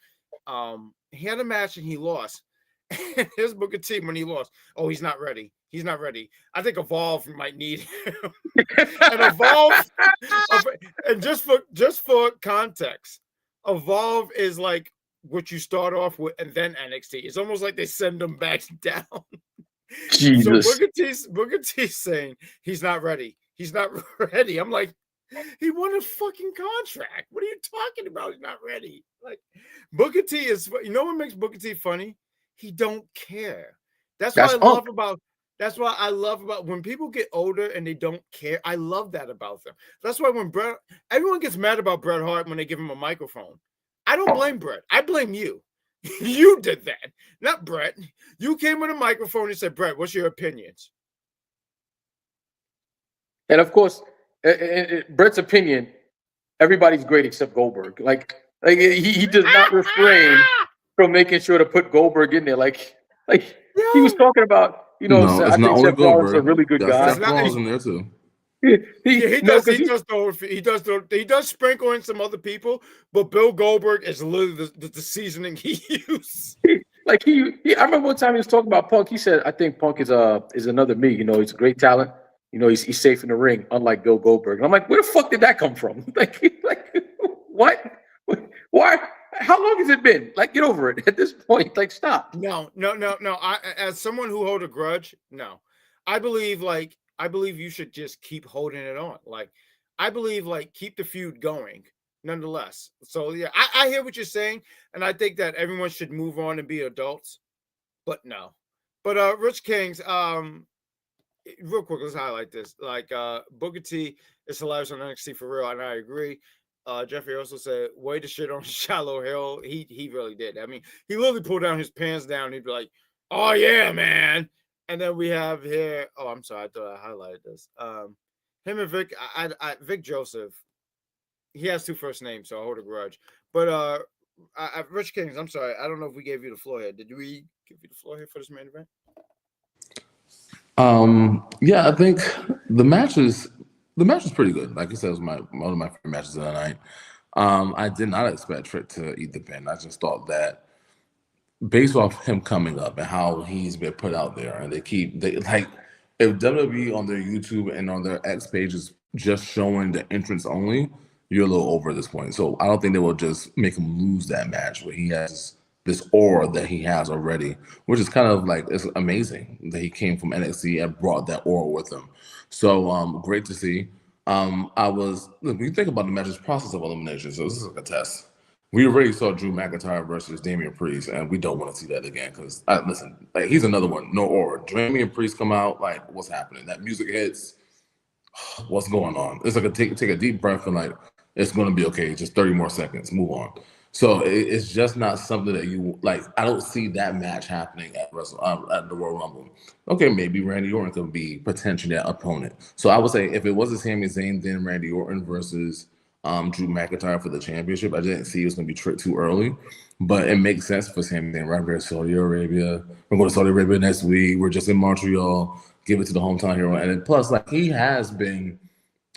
He had a match and he lost. And here's Booker T when he lost. Oh, he's not ready. He's not ready. I think Evolve might need him. And Evolve, and just for context, Evolve is like what you start off with, and then NXT. It's almost like they send them back down. Jesus. So Booker T's saying he's not ready. He's not ready. I'm like, he won a fucking contract. What are you talking about? He's not ready. Like, Booker T is, what makes Booker T funny? He don't care. That's why I love about when people get older and they don't care. I love that about them. That's why when everyone gets mad about Bret Hart when they give him a microphone. I don't blame Bret. I blame you. You did that, not Bret. You came with a microphone and said, Bret, what's your opinions? And of course, in Bret's opinion, everybody's great except Goldberg. Like he does not refrain from making sure to put Goldberg in there. Like he was talking about, No, so it's I not think only Seth Rollins is a Goldberg. really good guy. Seth Rollins in there too. He does sprinkle in some other people, but Bill Goldberg is literally the seasoning he used. I remember one time he was talking about Punk. He said, "I think Punk is another me. He's a great talent. He's safe in the ring, unlike Bill Goldberg." And I'm like, where the fuck did that come from? Like what? Why? How long has it been? Like, get over it at this point. Like, stop. No. As someone who hold a grudge, no. I believe you should just keep holding it on. Like, I believe keep the feud going nonetheless. So yeah, I hear what you're saying, and I think that everyone should move on and be adults. But no. But Rich Kings, real quick, let's highlight this. Booker T is hilarious on NXT for real, and I agree. Jeffrey also said, way to shit on Shallow Hill. He really did. I mean, he literally pulled down his pants down. He'd be like, oh yeah, man. And then we have here, oh, I'm sorry, I thought I highlighted this. Him and Vic, Vic Joseph, he has two first names, so I hold a grudge. But Rich Kings, I'm sorry, I don't know if we gave you the floor here. Did we give you the floor here for this main event? Yeah, I think the match was pretty good. Like you said, it was one of my favorite matches of the night. I did not expect Trick to eat the pin. I just thought that based off him coming up and how he's been put out there, and if WWE on their YouTube and on their X pages just showing the entrance only, you're a little over at this point. So I don't think they will just make him lose that match where he has this aura that he has already, which is kind of it's amazing that he came from NXT and brought that aura with him. So great to see. When you think about the match's process of elimination, so this is like a test. We already saw Drew McIntyre versus Damian Priest, and we don't want to see that again because listen, he's another one, no aura. Damian Priest come out, what's happening? That music hits. What's going on? It's like take a deep breath and it's going to be okay. Just 30 more seconds. Move on. So it's just not something that you like. I don't see that match happening at the Royal Rumble. Okay, maybe Randy Orton could be potentially that opponent. So I would say if it was a Sami Zayn, then Randy Orton versus Drew McIntyre for the championship. I didn't see it was going to be tricked too early, but it makes sense for Sami Zayn. Right, we're in Saudi Arabia. We're going to Saudi Arabia next week. We're just in Montreal. Give it to the hometown hero, and then plus he has been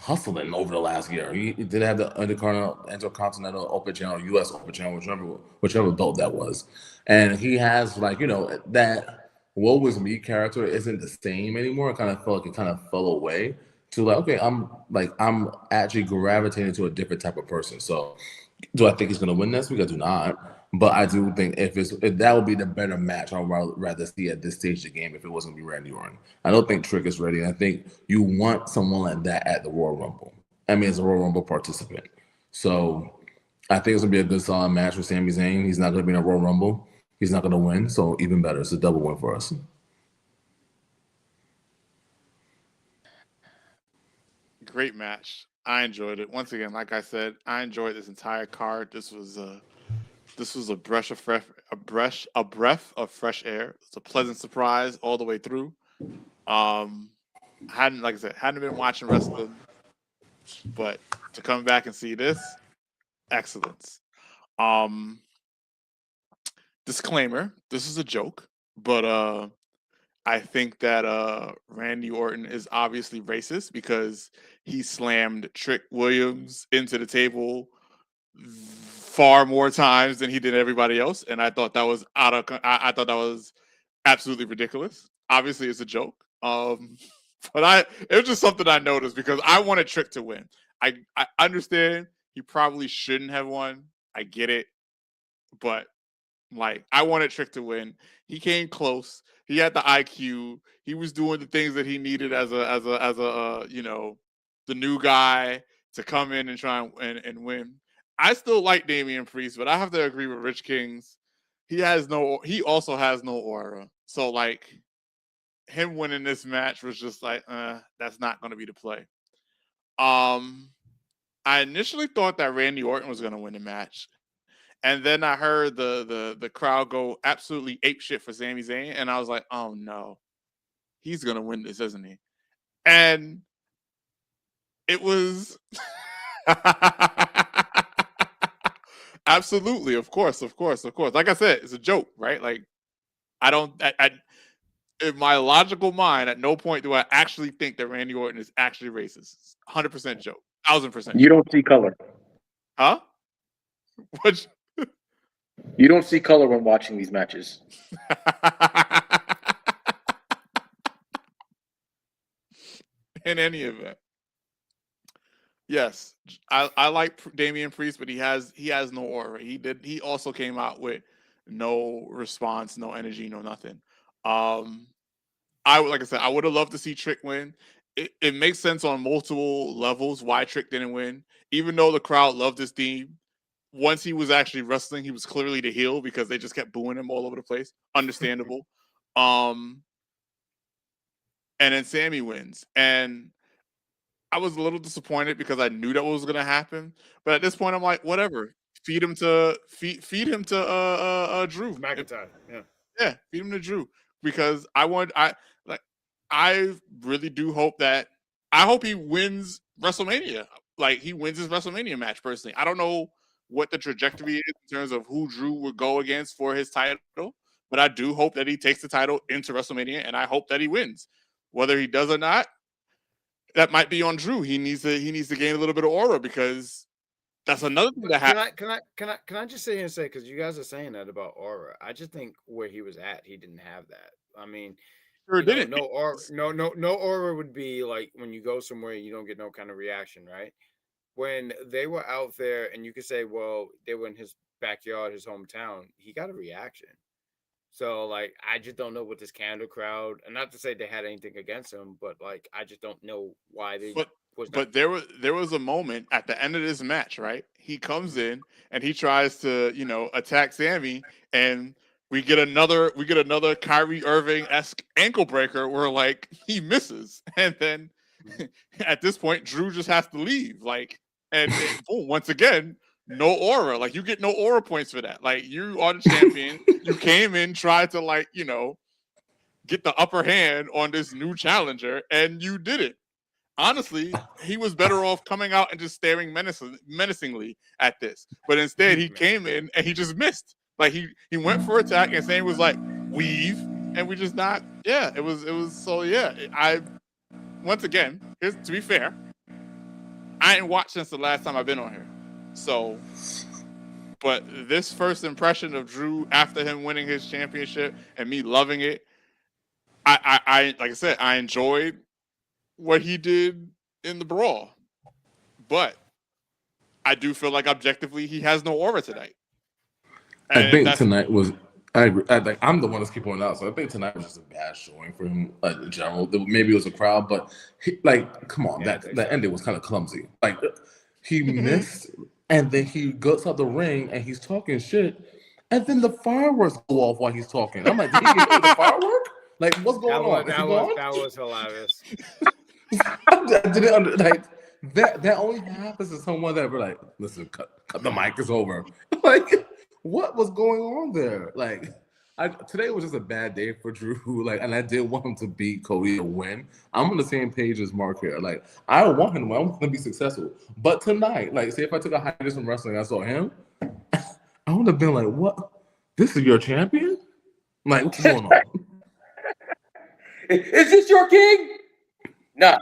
hustling over the last year. He did have the Intercontinental Open Channel, U.S. Open Channel, whichever belt that was. And he has that woe was me character isn't the same anymore. It kind of felt like it kind of fell away to okay, I'm actually gravitating to a different type of person. So do I think he's gonna win this week? I do not. But I do think if that would be the better match, I'd rather see at this stage of the game if it wasn't going to be Randy Orton. I don't think Trick is ready. And I think you want someone like that at the Royal Rumble. I mean, as a Royal Rumble participant. So I think it's going to be a good solid match with Sami Zayn. He's not going to be in a Royal Rumble. He's not going to win. So even better. It's a double win for us. Great match. I enjoyed it. Once again, like I said, I enjoyed this entire card. This was This was a breath of fresh air. It's a pleasant surprise all the way through. Hadn't been watching wrestling, but to come back and see this, excellence. Disclaimer: this is a joke, but I think that Randy Orton is obviously racist because he slammed Trick Williams into the table far more times than he did everybody else, and I thought that was I thought that was absolutely ridiculous. Obviously, it's a joke, but it was just something I noticed because I wanted Trick to win. I understand he probably shouldn't have won. I get it, but like I wanted Trick to win. He came close. He had the IQ. He was doing the things that he needed as a the new guy to come in and try and win. I still like Damian Priest, but I have to agree with Rich Kings. He also has no aura. So like him winning this match was just like, that's not going to be the play. I initially thought that Randy Orton was going to win the match. And then I heard the crowd go absolutely apeshit for Sami Zayn. And I was like, oh no, he's going to win this, isn't he? And it was absolutely, of course. Like I said, it's a joke, right? Like in my logical mind, at no point do I actually think that Randy Orton is actually racist. 100% joke. 1000%. You don't see color. Huh? What? You don't see color when watching these matches. In any event, yes, I like Damian Priest, but he has no aura. He also came out with no response, no energy, no nothing. Like I said, I would have loved to see Trick win. It makes sense on multiple levels why Trick didn't win, even though the crowd loved his theme. Once he was actually wrestling, he was clearly the heel because they just kept booing him all over the place. Understandable. And then Sami wins. And I was a little disappointed because I knew that was going to happen. But at this point, I'm like, whatever. Feed him to Drew McIntyre. Yeah, feed him to Drew because I really do hope that I hope he wins WrestleMania. Like he wins his WrestleMania match personally. I don't know what the trajectory is in terms of who Drew would go against for his title, but I do hope that he takes the title into WrestleMania, and I hope that he wins. Whether he does or not, that might be on Drew. He needs to gain a little bit of aura because that's another thing that happened. Can I just sit here and say, because you guys are saying that about aura, I just think where he was at, he didn't have that. I mean, no aura would be like when you go somewhere and you don't get no kind of reaction, right? When they were out there, and you could say, well, they were in his backyard, his hometown, he got a reaction. So, like, I just don't know what this Canada crowd, and not to say they had anything against him, but like, I just don't know why they. But there was a moment at the end of this match, right? He comes in and he tries to, attack Sami, and we get another Kyrie Irving-esque ankle breaker where like he misses, and then at this point, Drew just has to leave, like, and boom, once again. No aura. Like, you get no aura points for that. Like, you are the champion. You came in, tried to, like, get the upper hand on this new challenger, and you did it. Honestly, he was better off coming out and just staring menacingly at this. But instead, he came in and he just missed. Like, he went for attack, and Zayn was like, weave, and we just not. Yeah, it was so, yeah. Once again, to be fair, I ain't watched since the last time I've been on here. So, but this first impression of Drew after him winning his championship and me loving it, I like I said, I enjoyed what he did in the brawl, but I do feel like objectively he has no aura tonight. And I think tonight was. I agree. I'm the one that's keep pointing out, so I think tonight was just a bad showing for him in general. Maybe it was a crowd, but come on, that ending was kind of clumsy. Like he missed. And then he goes out the ring and he's talking shit, and then the fireworks go off while he's talking. I'm like, did he get the firework? Like, what's going on? That was hilarious. I didn't that only happens to someone that we're like, listen, cut the mic is over. Like, what was going on there? Like, today was just a bad day for Drew. Like, and I did want him to beat Cody and win. I'm on the same page as Mark here. Like, I want him to win. I want him to be successful. But tonight, like, say if I took a hiatus from wrestling, I saw him, I would have been like, what? This is your champion? Like, what's going on? Is this your king? Nah.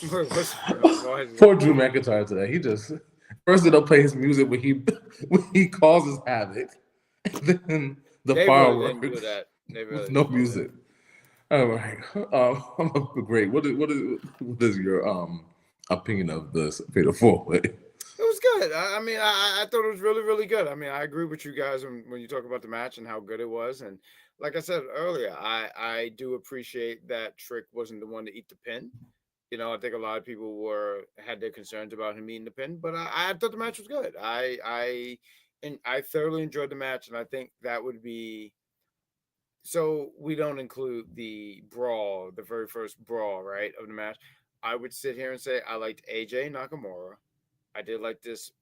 Poor Drew McIntyre today. He just first they'll play his music when he causes havoc, and then the fireworks with no music. All right, great. What is your opinion of this Fatal 4-Way? It was good. I mean, I thought it was really, really good. I mean, I agree with you guys when you talk about the match and how good it was. And like I said earlier, I do appreciate that Trick wasn't the one to eat the pin. You know, I think a lot of people had their concerns about him eating the pin, but I thought the match was good. I thoroughly enjoyed the match, and I think that would be. So we don't include the brawl, the very first brawl, right, of the match. I would sit here and say I liked AJ Nakamura. I did like this.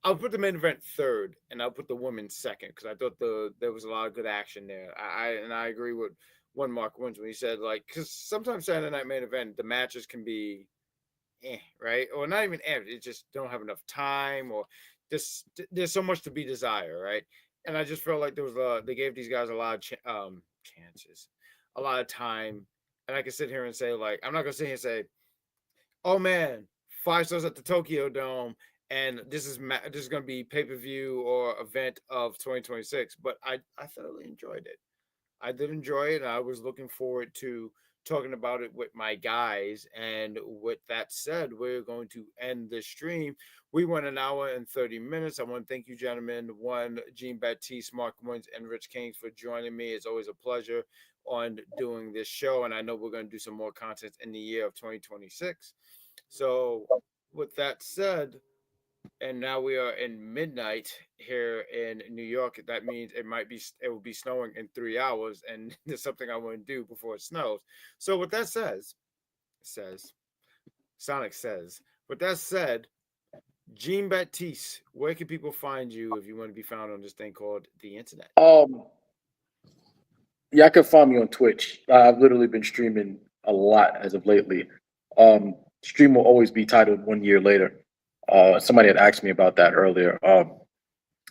I'll put the main event third, and I'll put the women second because I thought there was a lot of good action there. I agree with one Mark Wins when he said, like, because sometimes Saturday Night Main Event the matches can be, right, or not even it just don't have enough time, or just there's so much to be desired, right? And I just felt like they gave these guys a lot of chances, a lot of time, and I can sit here and say, like, I'm not gonna sit here and say, oh man, 5 stars at the Tokyo Dome, and this is going to be pay-per-view or event of 2026. But I thoroughly enjoyed it. I did enjoy it. And I was looking forward to talking about it with my guys. And with that said, we're going to end the stream. We went an hour and 30 minutes. I want to thank you, gentlemen. Jean Baptiste, Mark Wins, and Rich Kings for joining me. It's always a pleasure on doing this show. And I know we're going to do some more content in the year of 2026. So with that said, and now we are in midnight here in New York. That means it will be snowing in 3 hours, and there's something I want to do before it snows. So with that Sonic says, with that said, Jean Baptiste, where can people find you if you want to be found on this thing called the internet? Yeah, I can find me on Twitch. I've literally been streaming a lot as of lately. Stream will always be titled 1 year later. Somebody had asked me about that earlier.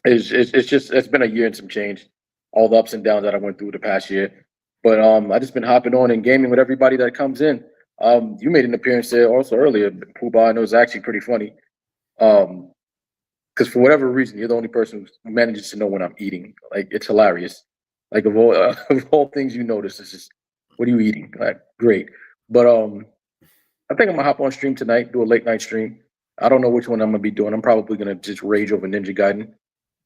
It's been a year and some change, all the ups and downs that I went through the past year. But I just been hopping on and gaming with everybody that comes in. You made an appearance there also earlier, Poobah, and it was actually pretty funny. Because for whatever reason, you're the only person who manages to know when I'm eating. Like, it's hilarious. Like, of all things you notice, it's just, what are you eating? Like, great. But I think I'm gonna hop on stream tonight, do a late night stream. I don't know which one I'm gonna be doing. I'm probably gonna just rage over Ninja Gaiden.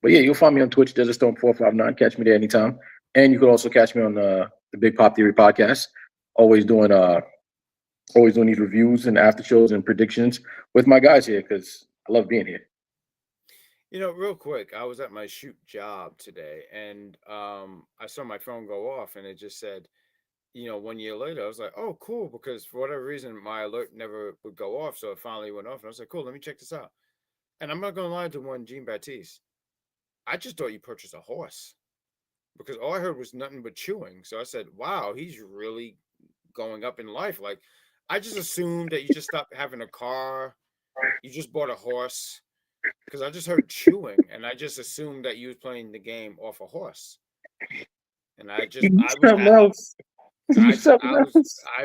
But yeah, you'll find me on Twitch, DesertStorm459. Catch me there anytime. And you could also catch me on the Big Pop Theory podcast. Always doing these reviews and after shows and predictions with my guys here because I love being here. You know, real quick, I was at my shoot job today, and I saw my phone go off, and it just said, 1 year later. I was like, oh, cool, because for whatever reason, my alert never would go off, so it finally went off, and I was like, cool, let me check this out. And I'm not going to lie to one Jean Baptiste. I just thought you purchased a horse, because all I heard was nothing but chewing. So I said, wow, he's really going up in life. Like, I just assumed that you just stopped having a car, you just bought a horse, because I just heard chewing, and I just assumed that you was playing the game off a horse. And I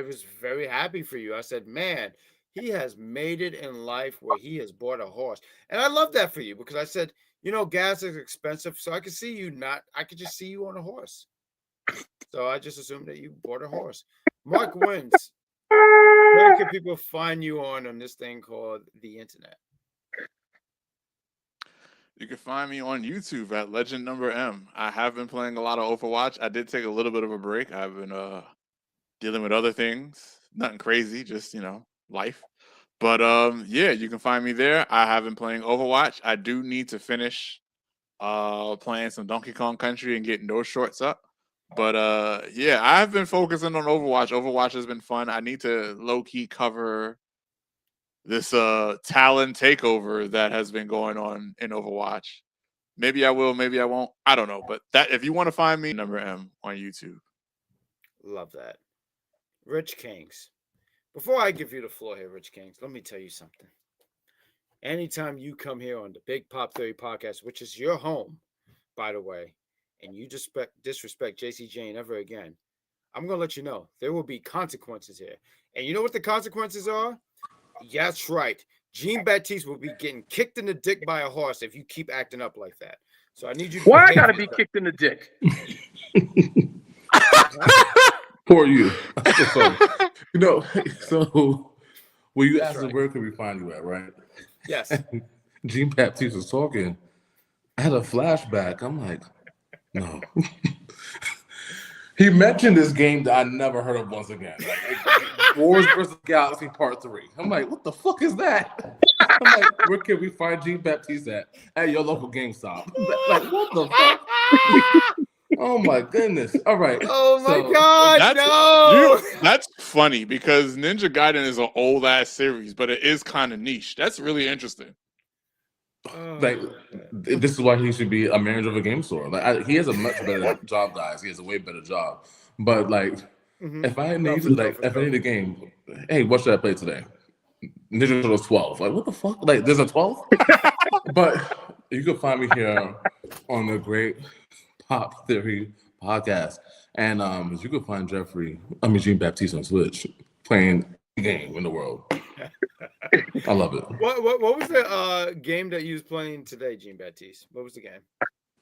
was very happy for you. I said, man, he has made it in life where he has bought a horse. And I love that for you, because I said, gas is expensive, so I could see you I could just see you on a horse. So I just assumed that you bought a horse. Mark Wins, where can people find you on this thing called the internet? You can find me on YouTube at Legend Number M. I have been playing a lot of Overwatch. I did take a little bit of a break. I've been dealing with other things, nothing crazy, just life. But yeah, you can find me there. I have been playing Overwatch. I do need to finish playing some Donkey Kong Country and getting those shorts up. But yeah, I've been focusing on Overwatch. Overwatch has been fun. I need to low-key cover Talon takeover that has been going on in Overwatch. Maybe I will, maybe I won't. I don't know. But that if you want to find me, number M on YouTube. Love that. Rich Kings. Before I give you the floor here, Rich Kings, let me tell you something. Anytime you come here on the Big Pop Theory podcast, which is your home, by the way, and you disrespect JC Jane ever again, I'm going to let you know there will be consequences here. And you know what the consequences are? Yeah, that's right. Jean Baptiste will be getting kicked in the dick by a horse if you keep acting up like that. So I need you to Why I gotta be kicked in the dick? Poor you. I'm so sorry. You know, so when you asked right. where can we find you at, right? Yes. Jean Baptiste was talking. I had a flashback. I'm like, no. He mentioned this game that I never heard of once again. Like Wars versus Galaxy Part 3. I'm like, what the fuck is that? I'm like, where can we find Jean Baptiste at your local GameStop? Like, what the fuck? Oh my goodness. All right. Oh my God, no. That's funny because Ninja Gaiden is an old ass series, but it is kind of niche. That's really interesting. Like, this is why he should be a manager of a game store. Like, he has a much better job, guys. He has a way better job. But like, if I need a game, hey, what should I play today? Ninja Turtles 12. Like, what the fuck? Like, there's a 12? But you can find me here on the Great Pop Theory podcast, and you can find Jean Baptiste on Switch playing the game in the world. I love it. What was the game that you was playing today, Jean Baptiste? What was the game?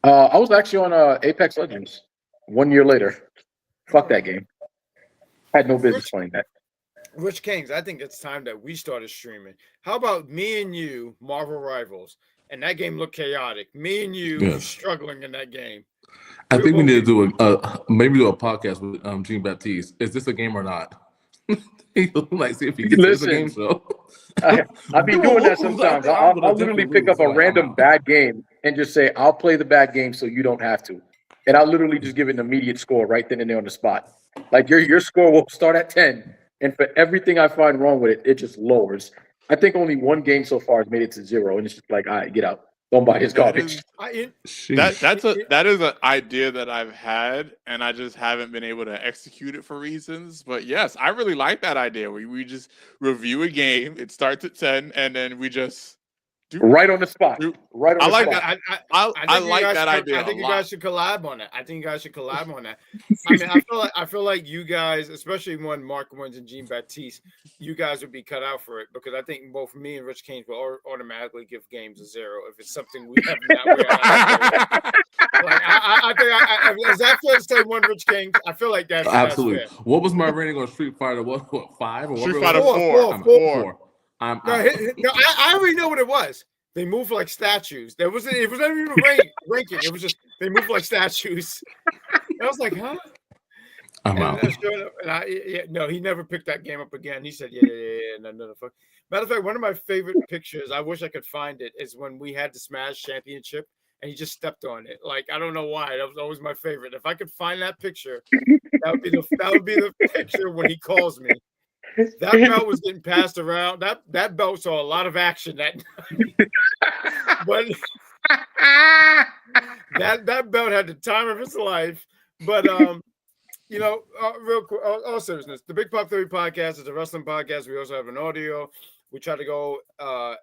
I was actually on Apex Legends 1 year later. Fuck that game. I had no business playing that. Rich Kings, I think it's time that we started streaming. How about me and you, Marvel Rivals? And that game looked chaotic. Me and you struggling in that game. I think we need to do a podcast with Jean Baptiste. Is this a game or not? Like, see if he gets the game show. I've been doing that sometimes. I'll literally pick up a random bad game and just say, I'll play the bad game so you don't have to. And I'll literally just give it an immediate score right then and there on the spot. Like your score will start at 10. And for everything I find wrong with it, it just lowers. I think only one game so far has made it to 0. And it's just like, all right, get out. Don't buy his garbage. That is an idea that I've had, and I just haven't been able to execute it for reasons. But yes, I really like that idea where we just review a game. It starts at 10, and then we just do right on the spot. Right on the spot. That. I like that idea. I think you guys should collab on it. I mean, I feel like you guys, especially when Mark wins and Jean Baptiste, you guys would be cut out for it because I think both me and Rich Kings will automatically give games a 0 if it's something we have not. Like, I think is that fair to say one Rich Kings? I feel like that's absolutely. That's fair. What was my rating on Street Fighter? What 5 or Street Fighter 4? I already know what it was. They move like statues. It wasn't even ranking. It was just they move like statues. And I was like, huh? I'm out. No, he never picked that game up again. He said, no, fuck. Matter of fact, one of my favorite pictures, I wish I could find it, is when we had the Smash Championship and he just stepped on it. Like, I don't know why. That was always my favorite. If I could find that picture, that would be the picture when he calls me. That belt was getting passed around. That belt saw a lot of action that night. But that belt had the time of its life. But real quick, all seriousness, the Big Pop Theory podcast is a wrestling podcast. We also have an audio. We try to go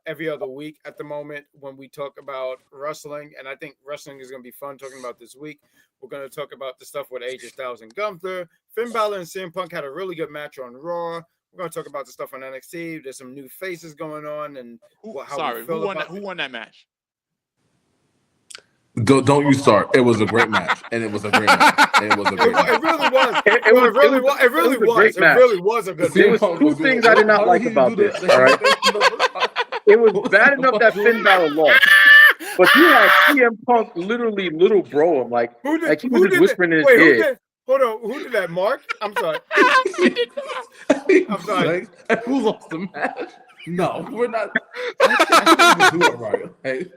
every other week at the moment when we talk about wrestling, and I think wrestling is going to be fun talking about this week. We're going to talk about the stuff with AJ Styles and Gunther. Finn Balor and CM Punk had a really good match on Raw. We're going to talk about the stuff on NXT. There's some new faces going on, and who won that match? Don't you start. It was a great match, and it was a great match. It really was. It really was a good match. There was two things I did not like about this. All right, it was bad enough that Finn Balor lost, but you had CM Punk literally little bro him like he was just whispering in his ear. Hold on, who did that? Mark? I'm sorry. I'm sorry. Who lost the match? No, we're not. I do it right. Hey,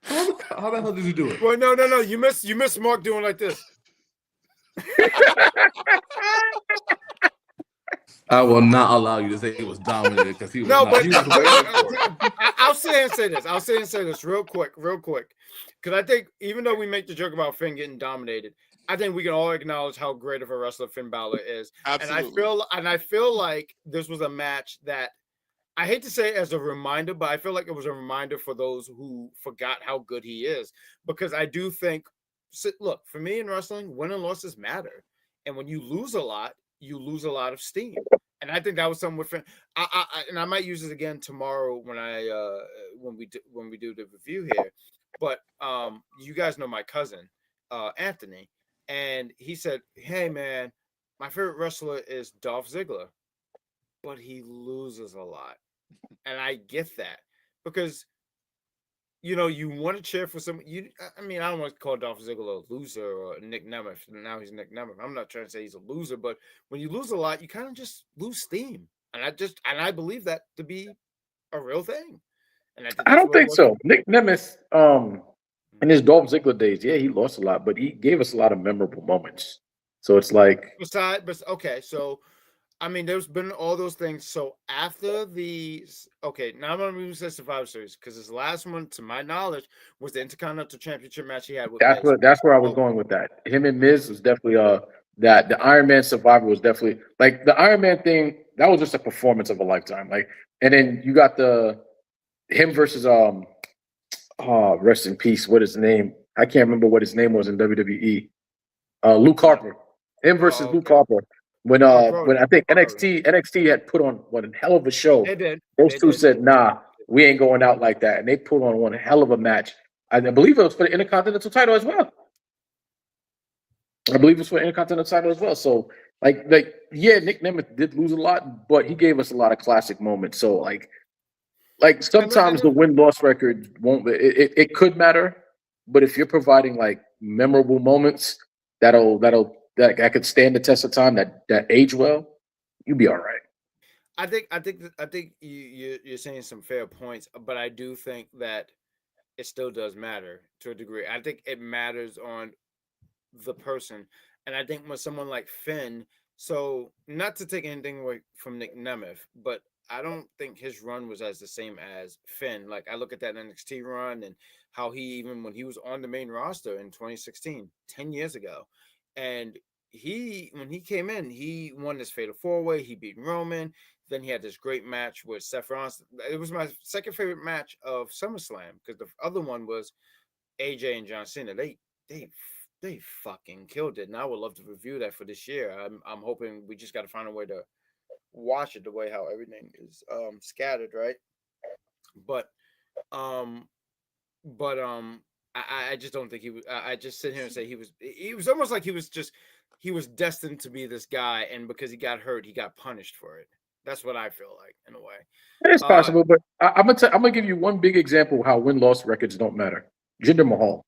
how the hell did you do it? Well, no. You missed Mark doing like this. I will not allow you to say he was dominated because he was No, not. but He was waiting for it. I'll say and say this. I'll say and say this real quick. Because I think even though we make the joke about Finn getting dominated, I think we can all acknowledge how great of a wrestler Finn Balor is. Absolutely. And I feel like this was a match that I hate to say it as a reminder, but I feel like it was a reminder for those who forgot how good he is. Because I do think, look, for me in wrestling, win and losses matter. And when you lose a lot of steam. And I think that was something with Finn. And I might use it again tomorrow when we do the review here. But you guys know my cousin, Anthony, and he said, "Hey man, my favorite wrestler is Dolph Ziggler, but he loses a lot." And I get that because you want to cheer for some. I don't want to call Dolph Ziggler a loser or Nick Nemeth. Now he's Nick Nemeth. I'm not trying to say he's a loser, but when you lose a lot, you kind of just lose steam. And I believe that to be a real thing. And I don't think so. Nick Nemeth, in his Dolph Ziggler days, yeah, he lost a lot, but he gave us a lot of memorable moments. So it's like, okay, so there's been all those things. So after now I'm going to say Survivor Series because his last one, to my knowledge, was the Intercontinental Championship match he had with Miz. That's where I was going with that. Him and Miz was definitely that the Iron Man Survivor was definitely like the Iron Man thing. That was just a performance of a lifetime. Like, and then you got him versus rest in peace. What is his name? I can't remember what his name was in WWE. Luke Harper. Him versus Luke Harper. When I think NXT had put on one hell of a show. They did. Those two said, "Nah, we ain't going out like that," and they put on one hell of a match. I believe it was for the Intercontinental title as well. So like yeah, Nick Nemeth did lose a lot, but he gave us a lot of classic moments. So like sometimes the win-loss record won't. It could matter, but if you're providing like memorable moments that could stand the test of time, that age well, you'll be all right. I think you're saying some fair points, but I do think that it still does matter to a degree. I think it matters on the person, and I think when someone like Finn, so not to take anything away from Nick Nemeth, but I don't think his run was as the same as Finn. Like I look at that NXT run and how even when he was on the main roster in 2016, 10 years ago, and when he came in, he won this Fatal 4-Way. He beat Roman. Then he had this great match with Seth Rollins. It was my second favorite match of SummerSlam because the other one was AJ and John Cena. They fucking killed it, and I would love to review that for this year. I'm hoping we just got to find a way to watch it the way how everything is scattered, right? But I just don't think he was. I just sit here and say he was almost like he was destined to be this guy, and because he got hurt, he got punished for it. That's what I feel like in a way. It's possible, but I'm gonna give you one big example of how win-loss records don't matter. Jinder Mahal.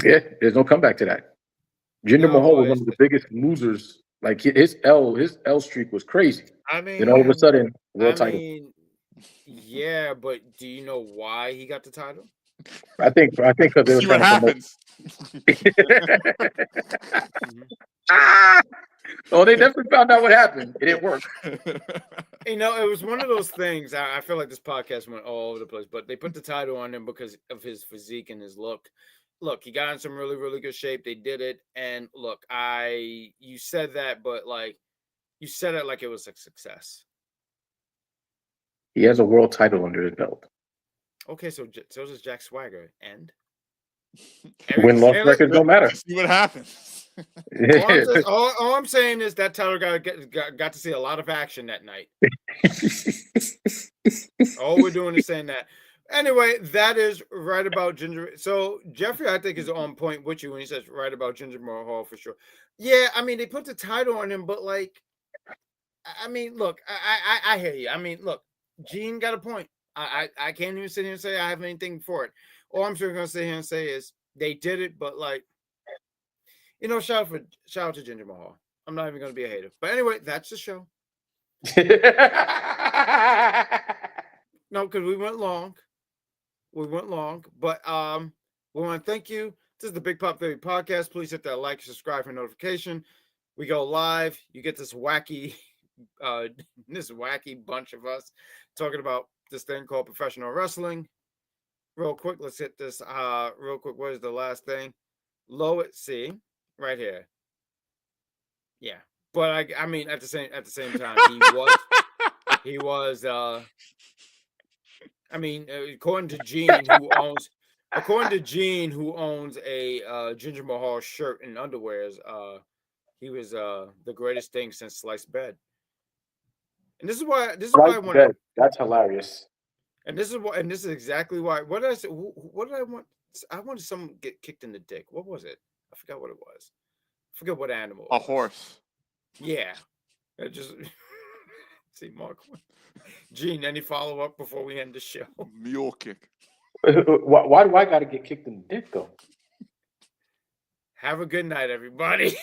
Yeah, there's no comeback to that. Jinder Mahal was one of the biggest losers. Like his L streak was crazy. Then all of a sudden, world title. Yeah, but do you know why he got the title? I think because they were see what happens. Oh, they definitely found out what happened. It didn't work. It was one of those things. I feel like this podcast went all over the place, but they put the title on him because of his physique and his look. Look, he got in some really, really good shape. They did it. And look, you said that, but like you said it like it was a success. He has a world title under his belt. Okay, so does Jack Swagger. And win-loss records don't matter. See what happens. All I'm saying is that title got to see a lot of action that night. All we're doing is saying that. Anyway, that is right about Jinder. So Jeffrey, I think, is on point with you when he says right about Jinder Mahal for sure. Yeah, they put the title on him, but like, look, I hear you. Look, Gene got a point. I can't even sit here and say I have anything for it. All I'm sure going to sit here and say is they did it, but like, shout out to Jinder Mahal. I'm not even going to be a hater. But anyway, that's the show. No, because we went long. But we want to thank you This is the Big Pop Theory Podcast. Please hit that like, subscribe for notification. We go live. You get this wacky bunch of us talking about this thing called professional wrestling. Real quick, let's hit this real quick. What is the last thing? See, right here. Yeah. But I mean at the same time, he was I mean, according to Gene, who owns a Ginger Mahal shirt and underwears, he was the greatest thing since sliced bread. And this is why I want. That's hilarious. And this is exactly why. What did I say? What did I want? I wanted someone to get kicked in the dick. What was it? I forgot what it was. I forget what animal. A horse. Yeah. I just see Mark. Gene, any follow up before we end the show? Mule kick. Why do I got to get kicked in the dick though? Have a good night, everybody.